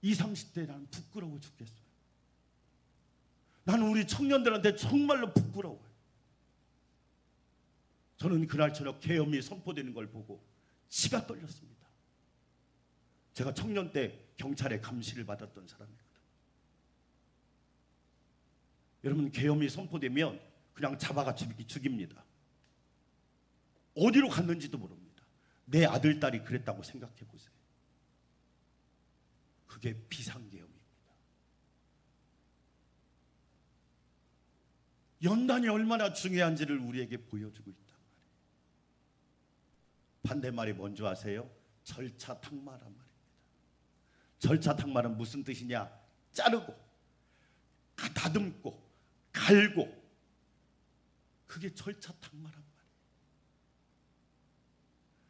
S3: 20, 30대 나는 부끄러워 죽겠어요. 나는 우리 청년들한테 정말로 부끄러워요. 저는 그날 저녁 계엄이 선포되는 걸 보고 치가 떨렸습니다. 제가 청년 때 경찰의 감시를 받았던 사람이거든요. 여러분, 계엄이 선포되면 그냥 잡아가 죽입니다. 어디로 갔는지도 모릅니다. 내 아들, 딸이 그랬다고 생각해 보세요. 그게 비상계엄입니다. 연단이 얼마나 중요한지를 우리에게 보여주고 있단 말이에요. 반대말이 뭔지 아세요? 절차탁마란 말입니다. 절차탁마는 무슨 뜻이냐? 자르고, 다듬고, 갈고. 그게 절차탁마란 말이에요.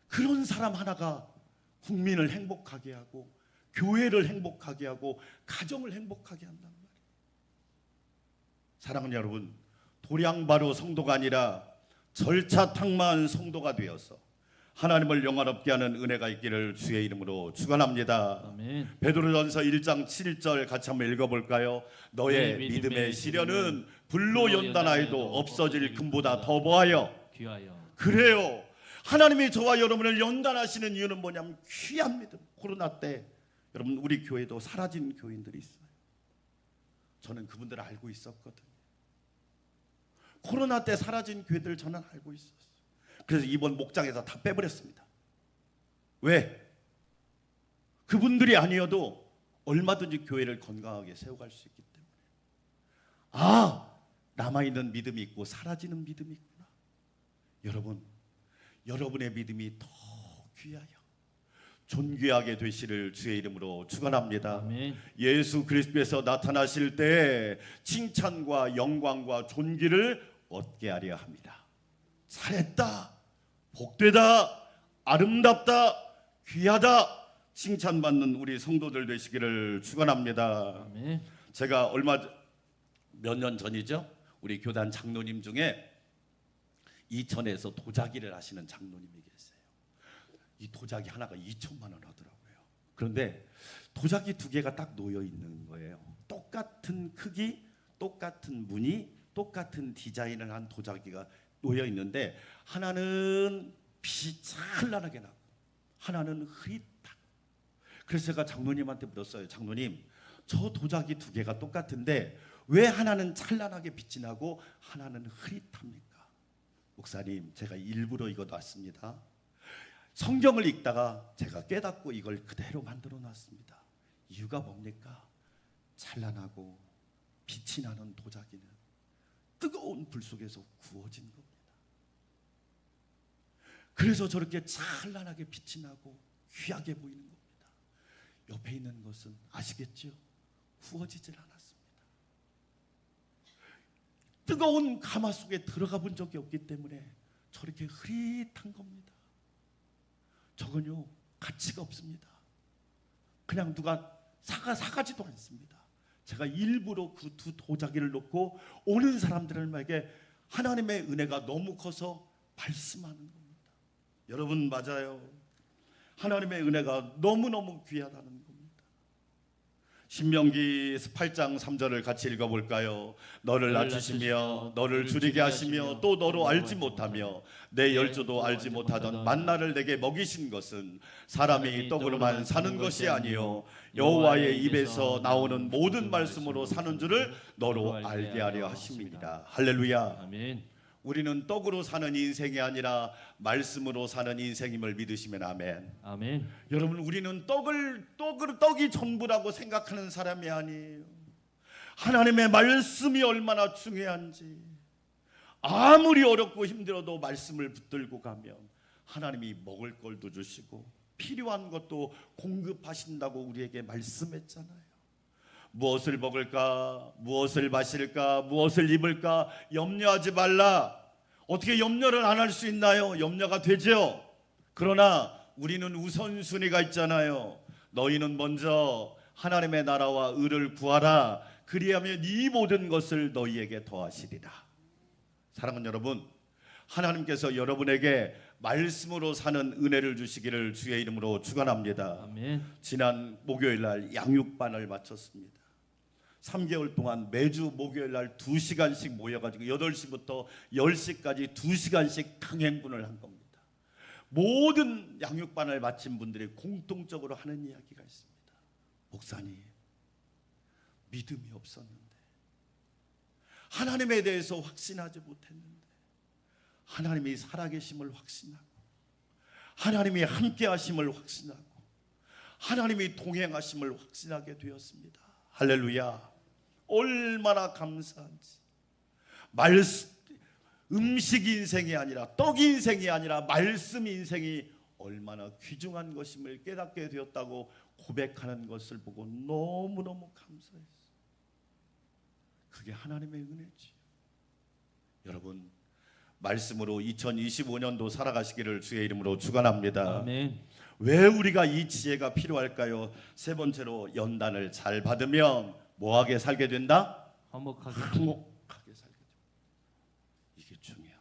S3: 그런 사람 하나가 국민을 행복하게 하고, 교회를 행복하게 하고, 가정을 행복하게 한단 말이에요. 사랑하는 여러분, 도량바로 성도가 아니라 절차탁마한 성도가 되어서 하나님을 영화롭게 하는 은혜가 있기를 주의 이름으로 축원합니다.
S4: 아멘.
S3: 베드로전서 1장 7절 같이 한번 읽어볼까요? 너의 믿음의 시련은 불로 연단하여도 없어질 금보다 더 뭐하여
S4: 귀하여.
S3: 그래요. 하나님이 저와 여러분을 연단하시는 이유는 뭐냐면 귀한 믿음. 코로나 때 여러분 우리 교회도 사라진 교인들이 있어요. 저는 그분들을 알고 있었거든요. 코로나 때 사라진 교회들 저는 알고 있었어요. 그래서 이번 목장에서 다 빼버렸습니다. 왜? 그분들이 아니어도 얼마든지 교회를 건강하게 세워갈 수 있기 때문에. 아, 남아있는 믿음이 있고 사라지는 믿음이 있구나. 여러분, 여러분의 믿음이 더 귀하여 존귀하게 되시를 주의 이름으로 축원합니다.
S4: 아멘.
S3: 예수 그리스도께서 나타나실 때 칭찬과 영광과 존귀를 얻게 하려 합니다. 잘했다, 복되다, 아름답다, 귀하다 칭찬받는 우리 성도들 되시기를 축원합니다.
S4: 아멘.
S3: 제가 몇 년 전이죠? 우리 교단 장로님 중에 이천에서 도자기를 하시는 장로님이 계세요. 이 도자기 하나가 2천만 원 하더라고요. 그런데 도자기 2개가 딱 놓여 있는 거예요. 똑같은 크기, 똑같은 무늬, 똑같은 디자인을 한 도자기가 놓여 있는데 하나는 빛이 찬란하게 나고 하나는 흐릿하고. 그래서 제가 장로님한테 물었어요. 장로님, 저 도자기 2개가 똑같은데 왜 하나는 찬란하게 빛이 나고 하나는 흐릿합니까? 목사님, 제가 일부러 이거 놨습니다. 성경을 읽다가 제가 깨닫고 이걸 그대로 만들어 놨습니다. 이유가 뭡니까? 찬란하고 빛이 나는 도자기는 뜨거운 불 속에서 구워진 겁니다. 그래서 저렇게 찬란하게 빛이 나고 귀하게 보이는 겁니다. 옆에 있는 것은 아시겠죠? 구워지질 않았습니다. 뜨거운 가마 속에 들어가 본 적이 없기 때문에 저렇게 흐릿한 겁니다. 저건요 가치가 없습니다. 그냥 누가 사가지도 않습니다. 제가 일부러 그 2 도자기를 놓고 오는 사람들에게 하나님의 은혜가 너무 커서 말씀하는 겁니다. 여러분, 맞아요. 하나님의 은혜가 너무너무 귀하다는 겁니다. 신명기 8장 3절을 같이 읽어볼까요? 너를 낮추시며 너를 줄이게 하시며 또 너로 알지 못하며 내 열조도 알지 못하던 만나를 내게 먹이신 것은 사람이 떡으로만 사는 것이 아니요 여호와의 입에서 나오는 모든 말씀으로 사는 줄을 너로 알게 하려 하심이니라. 할렐루야.
S4: 아멘.
S3: 우리는 떡으로 사는 인생이 아니라 말씀으로 사는 인생임을 믿으시면 아멘.
S4: 아멘.
S3: 여러분, 우리는 떡이 전부라고 생각하는 사람이 아니에요. 하나님의 말씀이 얼마나 중요한지, 아무리 어렵고 힘들어도 말씀을 붙들고 가면 하나님이 먹을 걸도 주시고 필요한 것도 공급하신다고 우리에게 말씀했잖아요. 무엇을 먹을까, 무엇을 마실까, 무엇을 입을까 염려하지 말라. 어떻게 염려를 안 할 수 있나요? 염려가 되죠. 그러나 우리는 우선순위가 있잖아요. 너희는 먼저 하나님의 나라와 의를 구하라. 그리하면 이 모든 것을 너희에게 더하시리라. 사랑하는 여러분, 하나님께서 여러분에게 말씀으로 사는 은혜를 주시기를 주의 이름으로 축원합니다.
S4: 아멘.
S3: 지난 목요일 날 양육반을 마쳤습니다. 3개월 동안 매주 목요일 날 2시간씩 모여가지고 8시부터 10시까지 2시간씩 강행군을 한 겁니다. 모든 양육반을 마친 분들이 공통적으로 하는 이야기가 있습니다. 목사님, 믿음이 없었는데, 하나님에 대해서 확신하지 못했는데 하나님이 살아계심을 확신하고, 하나님이 함께하심을 확신하고, 하나님이 동행하심을 확신하게 되었습니다. 할렐루야. 얼마나 감사한지. 음식 인생이 아니라, 떡 인생이 아니라 말씀 인생이 얼마나 귀중한 것임을 깨닫게 되었다고 고백하는 것을 보고 너무너무 감사했어요. 그게 하나님의 은혜지. 여러분, 말씀으로 2025년도 살아가시기를 주의 이름으로 축원합니다.
S4: 아멘.
S3: 왜 우리가 이 지혜가 필요할까요? 3번째로, 연단을 잘 받으면 뭐하게 살게 된다?
S4: 화목하게
S3: 살게 된다. 이게 중요합니다.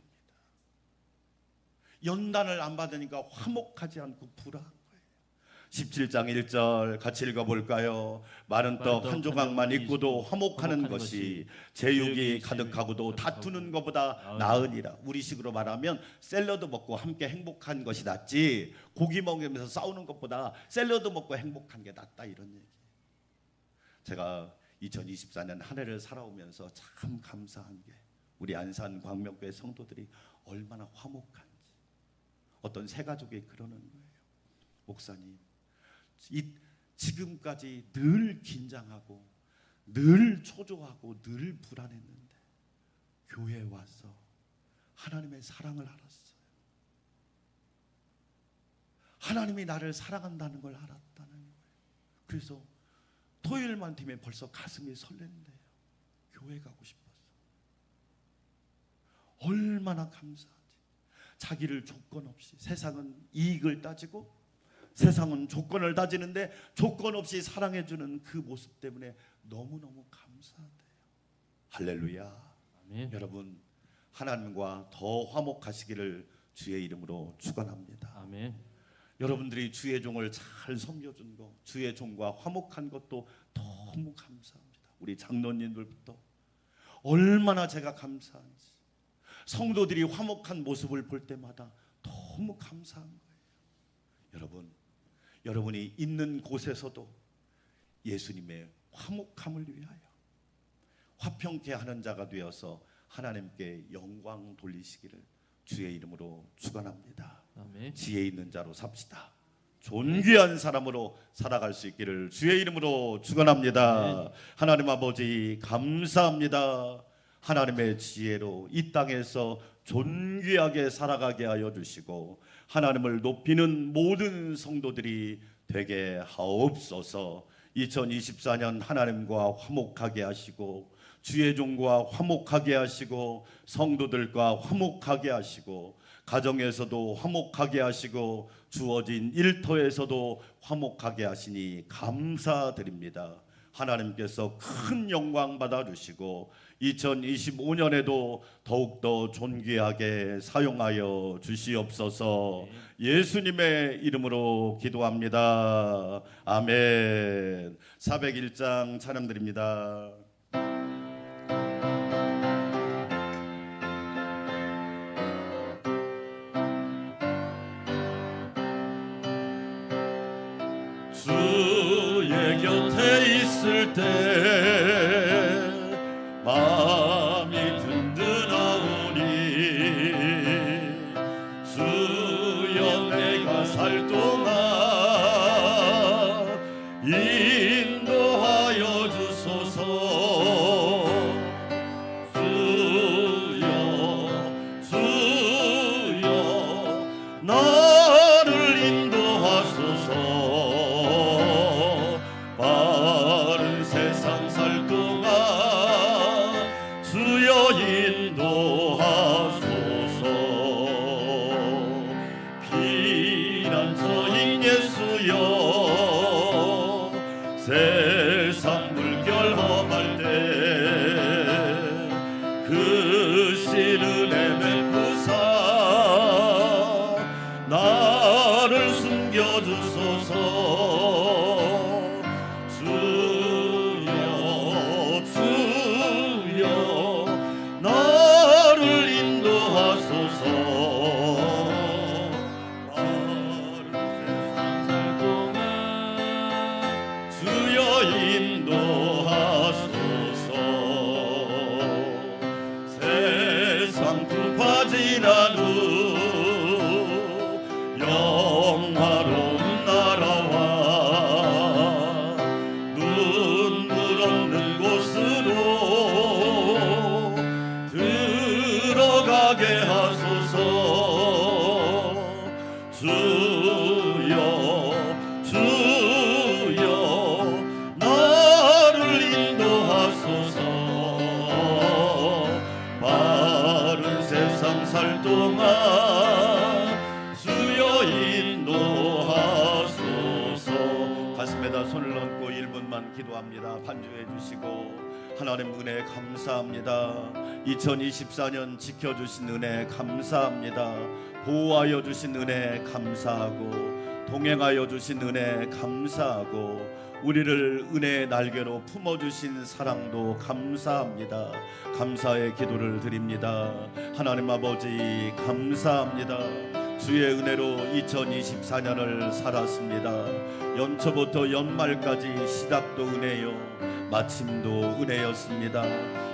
S3: 연단을 안 받으니까 화목하지 않고 불안한 거예요. 17장 1절 같이 읽어볼까요? 마른 떡 한 조각만 있고도 화목하는 것이 제육이 가득하고도 다투는 것보다 나으니라. 우리식으로 말하면 샐러드 먹고 함께 행복한 것이 낫지 고기 먹으면서 싸우는 것보다 샐러드 먹고 행복한 게 낫다, 이런 얘기. 제가 2024년 한 해를 살아오면서 참 감사한 게 우리 안산 광명교회 성도들이 얼마나 화목한지. 어떤 세 가족이 그러는 거예요. 목사님, 지금까지 늘 긴장하고 늘 초조하고 늘 불안했는데 교회에 와서 하나님의 사랑을 알았어요. 하나님이 나를 사랑한다는 걸 알았다는 거예요. 그래서 토요일만 되면 벌써 가슴이 설렌대요. 교회 가고 싶어서. 얼마나 감사하지. 자기를 조건 없이, 세상은 이익을 따지고 세상은 조건을 따지는데 조건 없이 사랑해주는 그 모습 때문에 너무너무 감사하대요. 할렐루야.
S2: 아멘.
S3: 여러분, 하나님과 더 화목하시기를 주의 이름으로 축원합니다.
S2: 아멘.
S3: 여러분들이 주의 종을 잘 섬겨준 거, 주의 종과 화목한 것도 너무 감사합니다. 우리 장로님들부터 얼마나 제가 감사한지, 성도들이 화목한 모습을 볼 때마다 너무 감사한 거예요. 여러분이 있는 곳에서도 예수님의 화목함을 위하여 화평케 하는 자가 되어서 하나님께 영광 돌리시기를 주의 이름으로 축원합니다.
S2: 아멘.
S3: 지혜 있는 자로 삽시다. 존귀한 사람으로 살아갈 수 있기를 주의 이름으로 축원합니다. 하나님 아버지 감사합니다. 하나님의 지혜로 이 땅에서 존귀하게 살아가게 하여 주시고 하나님을 높이는 모든 성도들이 되게 하옵소서. 2024년 하나님과 화목하게 하시고 주의 종과 화목하게 하시고 성도들과 화목하게 하시고 가정에서도 화목하게 하시고 주어진 일터에서도 화목하게 하시니 감사드립니다. 하나님께서 큰 영광 받아주시고 2025년에도 더욱더 존귀하게 사용하여 주시옵소서. 예수님의 이름으로 기도합니다. 아멘. 401장 찬양드립니다. 주의 곁에 있을 때 마음이 든든하오니 주여 내가 살 동안 인도하여 주소서. 주여 나를 인도하소서. 바른 세상 살 동안 주여 인도하소서. 피난처인 예수여 세상 물결 험할 때 그 신은혜 베푸사 나를 숨겨주소서. 나를 인도하소서. 주여 인도하소서. 세상 굽어진 후 영화로운 나라와 눈물 없는 곳으로 들어가게 하소서. 주여 나를 인도하소서. 바른 세상 살 동안 주여 인도하소서. 가슴에다 손을 얹고 1분만 기도합니다. 반주해 주시고 하나님 은혜 감사합니다. 2024년 지켜주신 은혜 감사합니다. 보호하여 주신 은혜 감사하고 동행하여 주신 은혜 감사하고 우리를 은혜의 날개로 품어주신 사랑도 감사합니다. 감사의 기도를 드립니다. 하나님 아버지 감사합니다. 주의 은혜로 2024년을 살았습니다. 연초부터 연말까지 시작도 은혜요 마침도 은혜였습니다.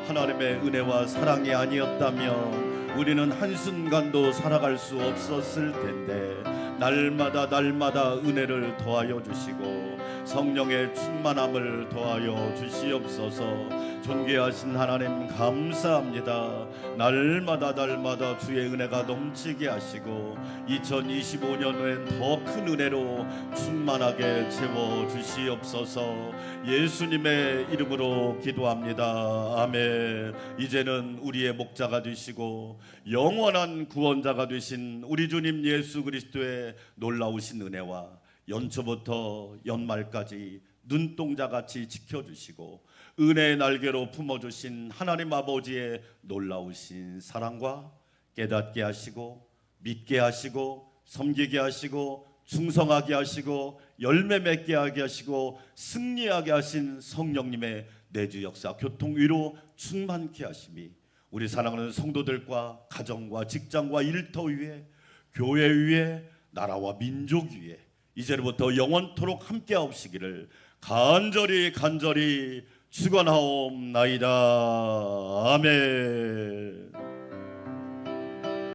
S3: 하나님의 은혜와 사랑이 아니었다면 우리는 한순간도 살아갈 수 없었을 텐데 날마다 은혜를 더하여 주시고 성령의 충만함을 더하여 주시옵소서. 존귀하신 하나님 감사합니다. 날마다 주의 은혜가 넘치게 하시고 2025년엔 더 큰 은혜로 충만하게 채워 주시옵소서. 예수님의 이름으로 기도합니다. 아멘. 이제는 우리의 목자가 되시고 영원한 구원자가 되신 우리 주님 예수 그리스도의 놀라우신 은혜와 연초부터 연말까지 눈동자같이 지켜주시고 은혜의 날개로 품어주신 하나님 아버지의 놀라우신 사랑과 깨닫게 하시고 믿게 하시고 섬기게 하시고 충성하게 하시고 열매 맺게 하게 하시고 승리하게 하신 성령님의 내주 역사 교통위로 충만케 하심이 우리 사랑하는 성도들과 가정과 직장과 일터 위에 교회 위에 나라와 민족 위에 이제부터 영원토록 함께하옵시기를 간절히 축원하옵나이다. 아멘.